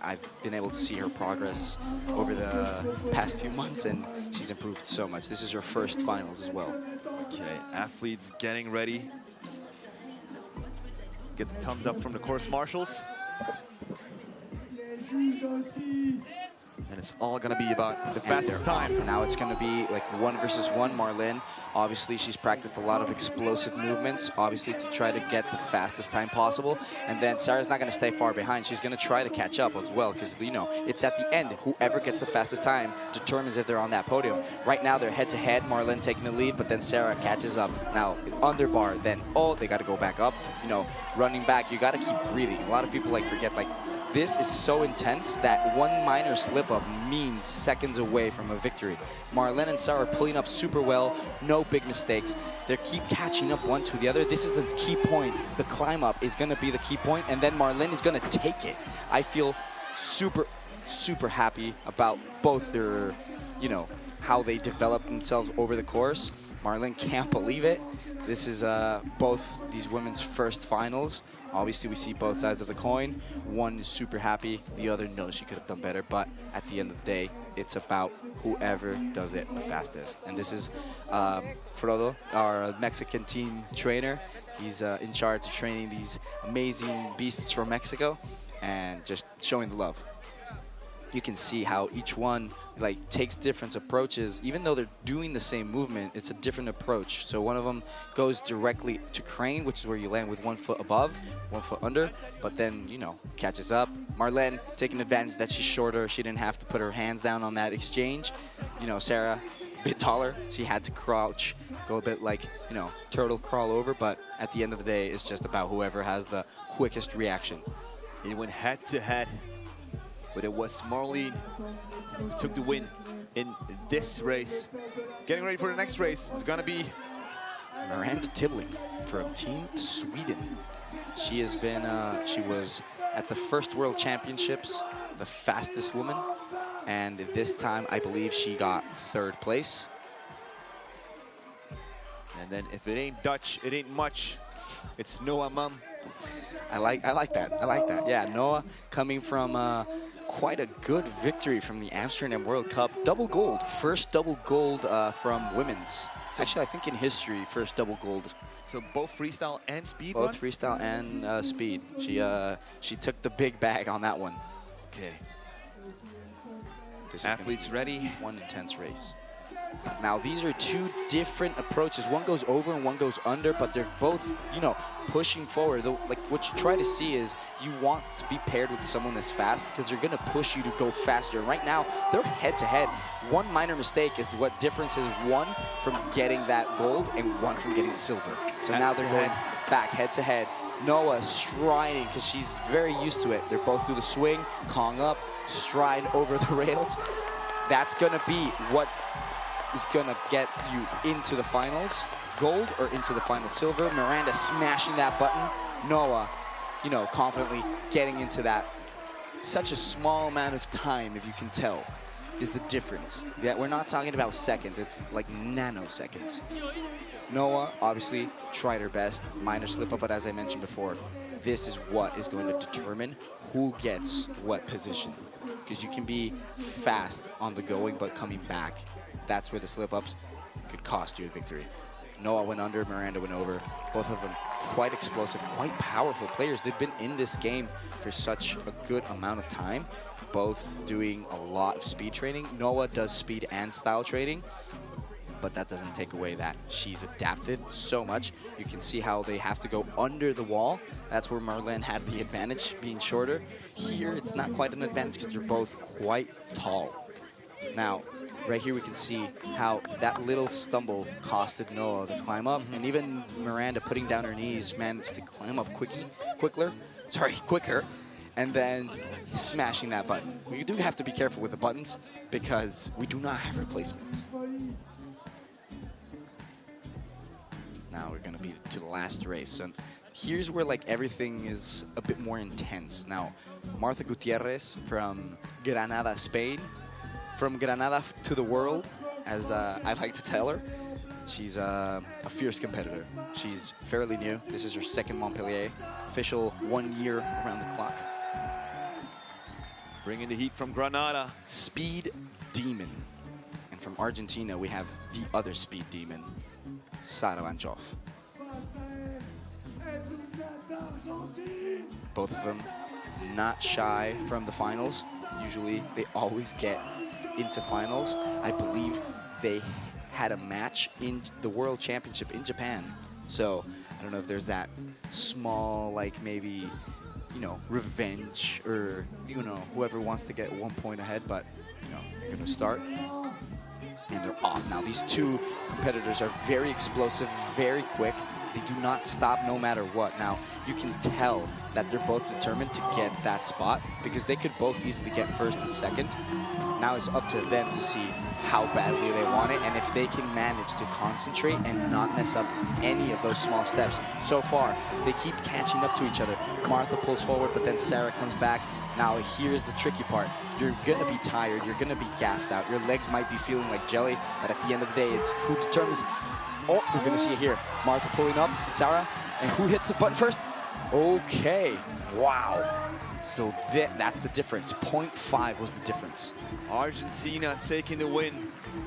I've been able to see her progress over the past few months, and she's improved so much. This is her first finals as well. Okay, athletes getting ready. Get the thumbs up from the course marshals. And it's all gonna be about the And fastest they're time. off. Now it's gonna be like 1 versus 1. Marlene, obviously she's practiced a lot of explosive movements, obviously to try to get the fastest time possible. And then Sarah's not gonna stay far behind. She's gonna try to catch up as well, because you know, it's at the end. Whoever gets the fastest time determines if they're on that podium. Right now they're head to head, Marlene taking the lead, but then Sarah catches up. Now under bar, then they gotta go back up. You know, running back, you gotta keep breathing. A lot of people like forget, like, this is so intense that one minor slip-up means seconds away from a victory. Marlene and Sarah are pulling up super well, no big mistakes. They keep catching up one to the other. This is the key point. The climb up is gonna be the key point, and then Marlene is gonna take it. I feel super, super happy about both their, you know, how they developed themselves over the course. Marlene can't believe it. This is both these women's first finals. Obviously, we see both sides of the coin. One is super happy, the other knows she could have done better, but at the end of the day, it's about whoever does it the fastest. And this is Frodo, our Mexican team trainer. He's in charge of training these amazing beasts from Mexico and just showing the love. You can see how each one like takes different approaches. Even though they're doing the same movement, it's a different approach. So one of them goes directly to crane, which is where you land with 1 foot above, 1 foot under, but then, you know, catches up. Marlene taking advantage that she's shorter. She didn't have to put her hands down on that exchange. You know, Sarah, a bit taller. She had to crouch, go a bit like, you know, turtle crawl over, but at the end of the day, it's just about whoever has the quickest reaction. It went head to head, but it was Marlene who took the win in this race. Getting ready for the next race is gonna be Miranda Tibbling from Team Sweden. She has been, she was at the first World Championships, the fastest woman, and this time I believe she got 3rd place. And then if it ain't Dutch, it ain't much. It's Noah Mum. I like that. I like that. Yeah, Noah coming from quite a good victory from the Amsterdam World Cup. Double gold. First double gold from women's. Actually, I think in history, first double gold. So both freestyle and speed Both run? freestyle and speed. She took the big bag on that one. Okay. This is Athletes ready. one intense race. Now, these are 2 different approaches. One goes over and one goes under, but they're both, you know, pushing forward. Like, what you try to see is you want to be paired with someone that's fast because they're going to push you to go faster. And right now, they're head-to-head. One minor mistake is what differences one from getting that gold and one from getting silver. So now they're going back head-to-head. Noah striding because she's very used to it. They're both do the swing, Kong up, stride over the rails. That's going to be what is going to get you into the finals, gold, or into the final silver. Miranda smashing that button. Noah, you know, confidently getting into that. Such a small amount of time, if you can tell, is the difference. Yeah, we're not talking about seconds, it's like nanoseconds. Noah obviously tried her best, minor slip up, but as I mentioned before, this is what is going to determine who gets what position. Because you can be fast on the going, but coming back, that's where the slip-ups could cost you a victory. Noah went under, Miranda went over. Both of them quite explosive, quite powerful players. They've been in this game for such a good amount of time, both doing a lot of speed training. Noah does speed and style training, but that doesn't take away that she's adapted so much. You can see how they have to go under the wall. That's where Marlene had the advantage, being shorter. Here, it's not quite an advantage because they're both quite tall. Now, right here we can see how that little stumble costed Noah the climb up, and even Miranda putting down her knees managed to climb up quicker, and then smashing that button. We do have to be careful with the buttons because we do not have replacements. Now we're gonna be to the last race, and here's where like everything is a bit more intense. Now, Martha Gutierrez from Granada, Spain. From Granada to the world, as I like to tell her. She's a fierce competitor. She's fairly new. This is her 2nd Montpellier, official 1 year around the clock. Bringing the heat from Granada. Speed Demon. And from Argentina, we have the other Speed Demon, Sara Vanchoff. Both of them not shy from the finals. Usually, they always get into finals. I believe they had a match in the World Championship in Japan. So I don't know if there's that small, like maybe, you know, revenge or, you know, whoever wants to get 1 point ahead, but, you know, they're going to start. And they're off now. These two competitors are very explosive, very quick. They do not stop no matter what. Now, you can tell that they're both determined to get that spot because they could both easily get first and second. Now it's up to them to see how badly they want it and if they can manage to concentrate and not mess up any of those small steps. So far, they keep catching up to each other. Martha pulls forward, but then Sarah comes back. Now here's the tricky part. You're gonna be tired, you're gonna be gassed out. Your legs might be feeling like jelly, but at the end of the day, it's who determines. Oh, we're gonna see it here. Martha pulling up, Sarah, and who hits the button first? Okay, wow. So that's the difference. 0.5 was the difference. Argentina taking the win.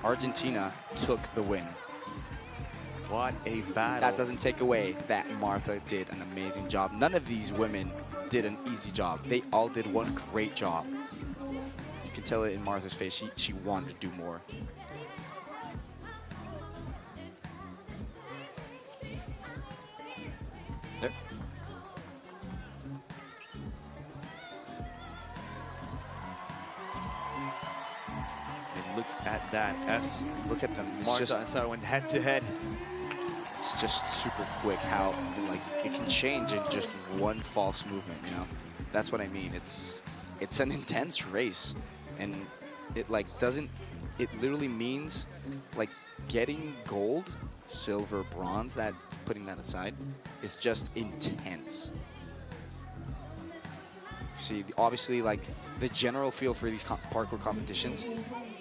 Argentina took the win. What a battle. That doesn't take away that Martha did an amazing job. None of these women did an easy job. They all did one great job. You can tell it in Martha's face. She wanted to do more. There. And look at that. Look at them. It's Martha just, and Sarah went head to head. it's just super quick how like it can change in just one false movement, you know? That's what I mean. It's an intense race, and it like doesn't, it literally means like getting gold, silver, bronze, that putting that aside, is just intense. See, obviously, like the general feel for these parkour competitions,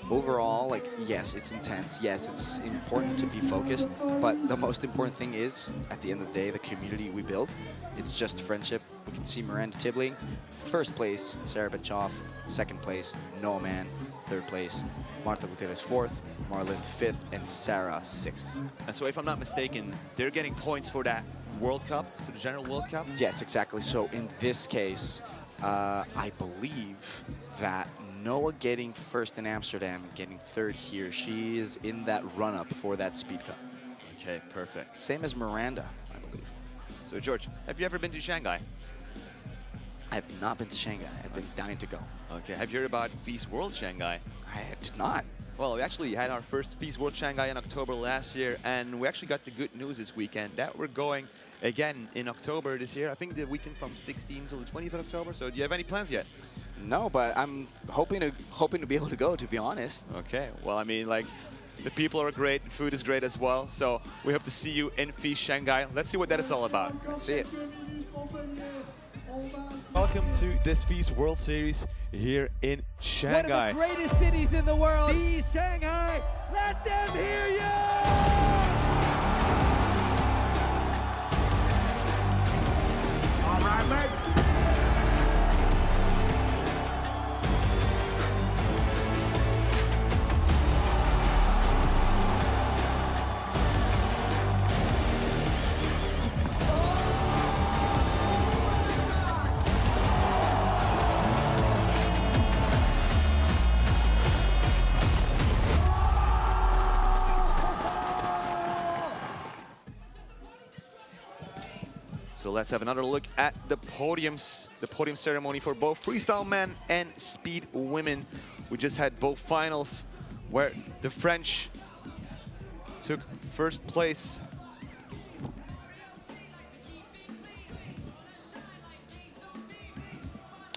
overall, like, yes, it's intense. Yes, it's important to be focused. But the most important thing is, at the end of the day, the community we build. It's just friendship. We can see Miranda Tibling, first place, Sarah Betchoff, second place, Noah Mann, third place, Marta Gutierrez fourth, Marlon fifth, and Sarah sixth. And so if I'm not mistaken, they're getting points for that World Cup, so the General World Cup? Yes, exactly. So in this case, I believe that Noah getting first in Amsterdam and getting third here, she is in that run-up for that Speed Cup. Okay, perfect. Same as Miranda, I believe. So George, have you ever been to Shanghai? I have not been to Shanghai. I've been dying to go. Okay, have you heard about FISE World Shanghai? I did not. Well, we actually had our first FISE World Shanghai in October last year, and we actually got the good news this weekend that we're going again in October this year. I think the weekend from 16th to the 20th of October. So do you have any plans yet? No, but I'm hoping to be able to go, to be honest. Okay, well, I mean, like, the people are great, food is great as well, so we hope to see you in FISE Shanghai. Let's see what that is all about. Let's see it. Welcome to this FISE World Series here in Shanghai. One of the greatest cities in the world. FISE Shanghai, let them hear you! All right, mate. So let's have another look at the podium ceremony for both freestyle men and speed women. We just had both finals where the French took first place.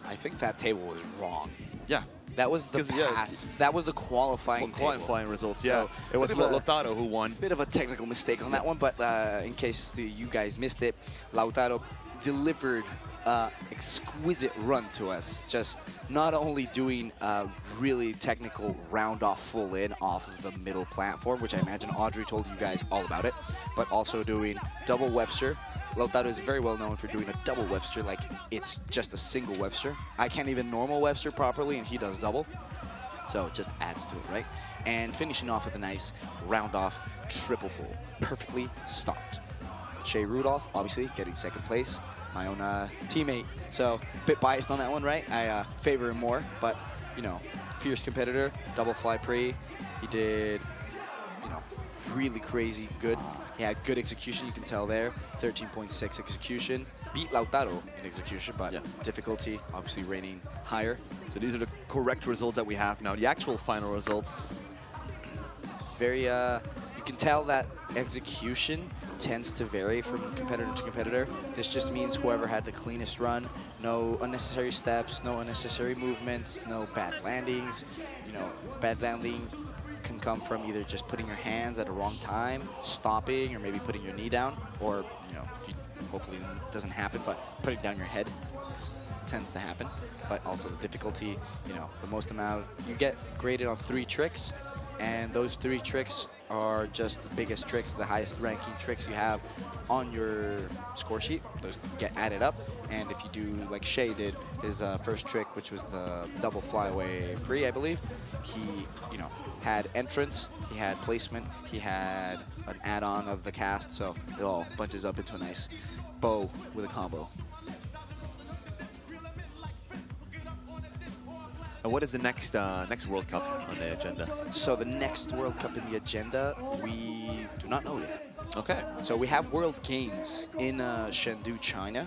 I think that table was wrong. Yeah. That was the past. That was the qualifying table. Qualifying results, So, yeah. It was Lautaro who won. Bit of a technical mistake on that one, but in case you guys missed it, Lautaro delivered an exquisite run to us. Just not only doing a really technical round off full in off of the middle platform, which I imagine Audrey told you guys all about it, but also doing double Webster. Lautaro is very well known for doing a double Webster like it's just a single Webster. I can't even normal Webster properly, and he does double. So it just adds to it, right? And finishing off with a nice round off triple full. Perfectly stopped. Shea Rudolph, obviously, getting second place. my own teammate. So a bit biased on that one, right? I favor him more, but you know, fierce competitor, double fly pre. He did, you know, really crazy good. He had good execution, you can tell there. 13.6 execution. Beat Lautaro in execution, but difficulty obviously reigning higher. So these are the correct results that we have now. The actual final results. Very, you can tell that execution tends to vary from competitor to competitor. This just means whoever had the cleanest run, no unnecessary steps, no unnecessary movements, no bad landings. You know, bad landing can come from either just putting your hands at the wrong time, stopping, or maybe putting your knee down, or, you know, if you, hopefully it doesn't happen, but putting down your head tends to happen. But also the difficulty, you know, the most amount, you get graded on 3 tricks, and those 3 tricks are just the biggest tricks, the highest ranking tricks you have on your score sheet. Those get added up, and if you do like Shay did, his first trick, which was the double flyaway pre, I believe, he, you know, had entrance, he had placement, he had an add-on of the cast, so it all bunches up into a nice bow with a combo. And what is the next World Cup on the agenda? So the next World Cup in the agenda, we do not know yet. Okay. So we have World Games in Chengdu, China.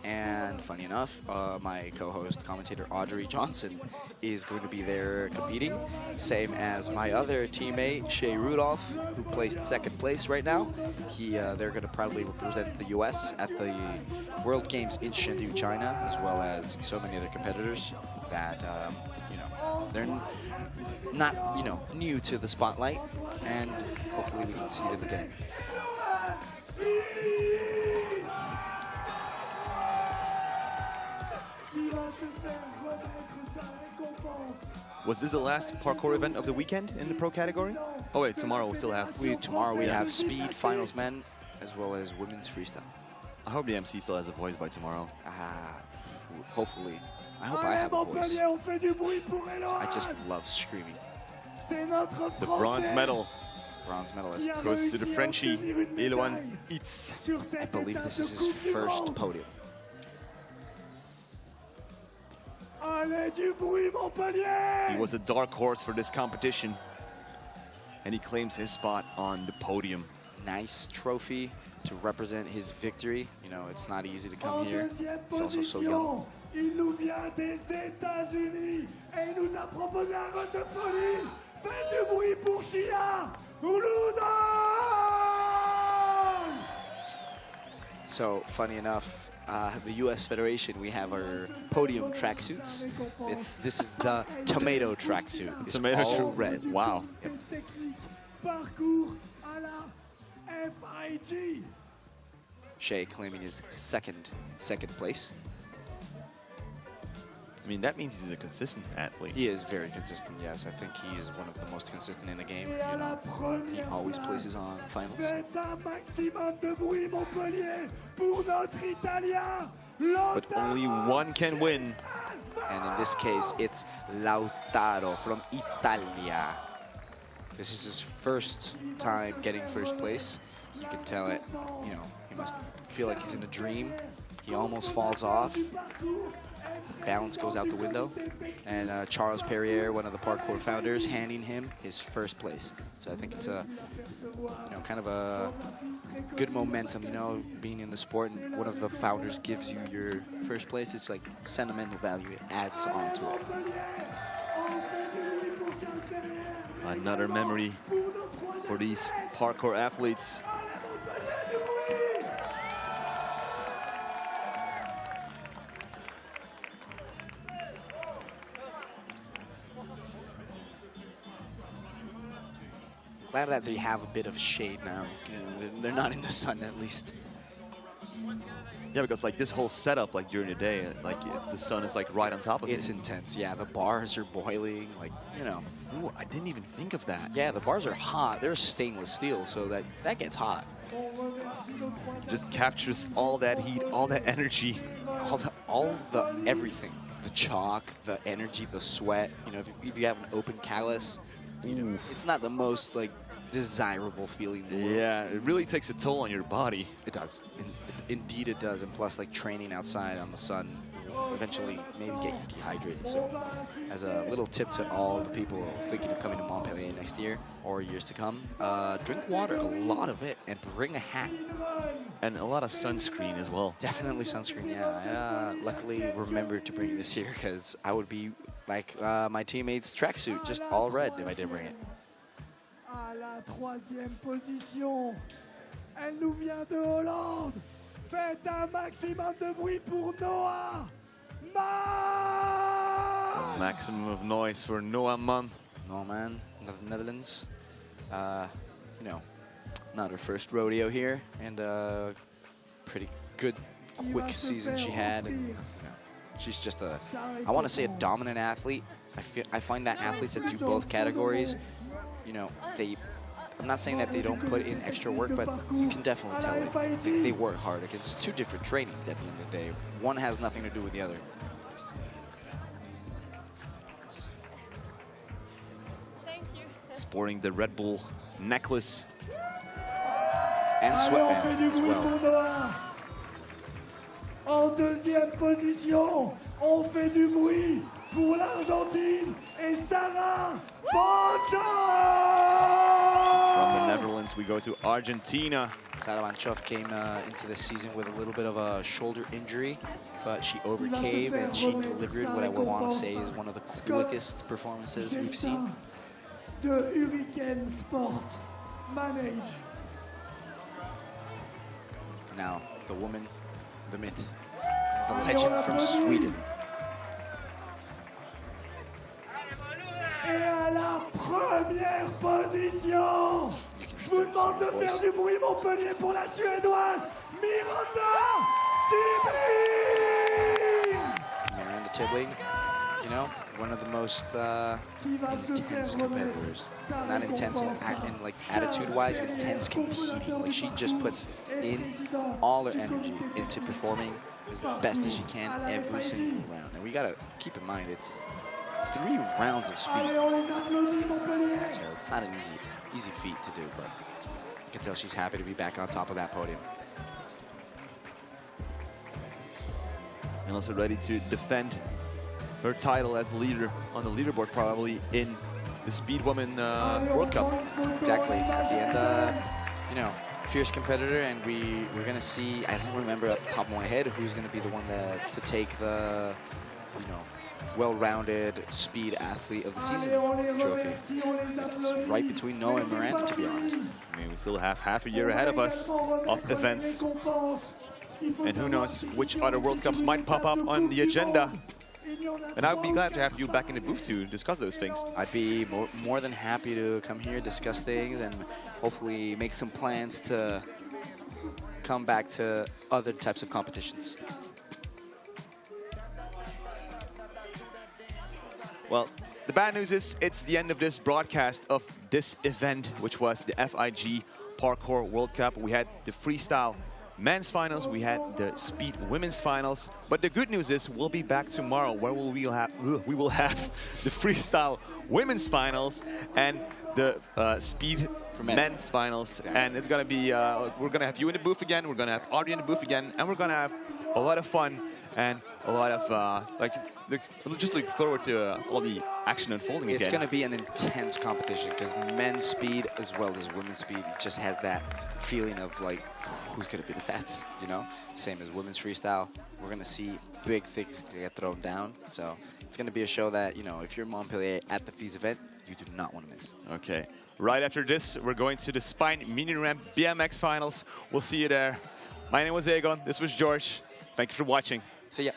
And funny enough, my co-host, commentator Audrey Johnson, is going to be there competing. Same as my other teammate, Shay Rudolph, who placed 2nd place right now. They're going to proudly represent the US at the World Games in Chengdu, China, as well as so many other competitors that, you know, they're not, you know, new to the spotlight, and hopefully we can see them again. Was this the last parkour event of the weekend in the pro category? Oh wait, tomorrow we still have. Tomorrow we have speed finals men, as well as women's freestyle. I hope the MC still has a voice by tomorrow. Hopefully. I hope I have a voice. I just love screaming. The bronze medal Bronze medalist. goes to the Frenchie, Eloan Itz. I believe this is his first podium. He was a dark horse for this competition, and he claims his spot on the podium. Nice trophy to represent his victory. You know, it's not easy to come here. He's also so young. Il nous vient des États-Unis et il nous a proposé un run de folie. Faites du bruit pour Chia Ouloudon! So, funny enough, the U.S. Federation, we have our podium tracksuits. This is the tomato tracksuit. It's Tomato all red. Wow. Yep. Parcours à la FIG. Shay claiming his second place. I mean, that means he's a consistent athlete. He is very consistent, yes. I think he is one of the most consistent in the game. You know, he always places on finals. Faites un maximum de bruit, Montpellier, pour notre Italien. But only one can win. And in this case, it's Lautaro from Italia. This is his first time getting first place. You can tell it, you know, he must feel like he's in a dream. He almost falls off. Balance goes out the window. And Charles Perrier, one of the parkour founders, handing him his first place. So I think it's a, you know, kind of a good momentum, you know, being in the sport, and one of the founders gives you your first place. It's like sentimental value. It adds on to it. Another memory for these parkour athletes. Glad that they have a bit of shade now. You know, they're not in the sun at least. Yeah, because like this whole setup, like during the day, like the sun is like right on top of it. It's intense, yeah. The bars are boiling, like, you know. Ooh, I didn't even think of that. Yeah, the bars are hot. They're stainless steel, so that gets hot. It just captures all that heat, all that energy. All the everything. The chalk, the energy, the sweat. You know, if you have an open callus, you know, it's not the most like desirable feeling in the world. Yeah, it really takes a toll on your body. It does. indeed it does. And plus, like, training outside on the sun will eventually maybe get you dehydrated. So as a little tip to all the people thinking of coming to Montpellier next year or years to come, drink water, a lot of it, and bring a hat. And a lot of sunscreen as well. Definitely sunscreen, yeah. I luckily remembered to bring this here because I would be like my teammates' tracksuit, just all red if I didn't bring it. À la 3e position, elle nous vient de Hollande. Faites un maximum de bruit pour Noah Mann! Maximum of noise for Noah Mann. No man, of the Netherlands. You know, not her first rodeo here, and pretty good, quick season she had. And, you know, she's just a, I want to say, a dominant athlete. I find that athletes that do both categories, you know, I'm not saying that they don't put in extra work, but you can definitely tell they work harder because it's two different trainings at the end of the day. One has nothing to do with the other. Sporting the Red Bull necklace. And sweatband as well. En 2e position, on fait du bruit pour l'Argentine et Sarah Bonchov! From the Netherlands, we go to Argentina. Sarah Bonchov came into the season with a little bit of a shoulder injury, but she overcame and she delivered what I would want to say is one of the quickest performances we've seen. De Hurricane Sport Manage. Now, the woman, the myth, the legend from Sweden. Et à la première position, je vous demande de faire du bruit Montpellier pour la Suédoise, Miranda Tibbling! Miranda Tibbling, you know, one of the most intense competitors. Not intense in like attitude-wise, intense competing. Like she just puts in all her energy into performing as best as she can every single round. And we gotta keep in mind it's 3 rounds of speed. So it's not an easy feat to do, but you can tell she's happy to be back on top of that podium. And also ready to defend her title as the leader on the leaderboard, probably in the Speed Women World Cup. Exactly. At the end, you know, fierce competitor, and we're gonna see. I don't remember off the top of my head who's gonna be the one to take the, you know, well-rounded speed athlete of the season trophy. It's right between Noah and Miranda, to be honest. I mean, we still have half a year ahead of us of events. And who knows which other World Cups might pop up on the agenda. And I would be glad to have you back in the booth to discuss those things. I'd be more than happy to come here, discuss things, and hopefully make some plans to come back to other types of competitions. Well, the bad news is it's the end of this broadcast of this event, which was the FIG Parkour World Cup. We had the freestyle men's finals, we had the speed women's finals, but the good news is we'll be back tomorrow where we will have the freestyle women's finals and the speed men's finals. Exactly. And it's gonna be we're gonna have you in the booth again, we're gonna have Audrey in the booth again, and we're gonna have a lot of fun and a lot of just look forward to all the action unfolding again. It's going to be an intense competition because men's speed as well as women's speed just has that feeling of like who's going to be the fastest, you know? Same as women's freestyle. We're going to see big things get thrown down. So it's going to be a show that, you know, if you're in Montpellier at the FISE event, you do not want to miss. Okay. Right after this, we're going to the Spine Mini Ramp BMX finals. We'll see you there. My name was Egon. This was George. Thank you for watching. See ya.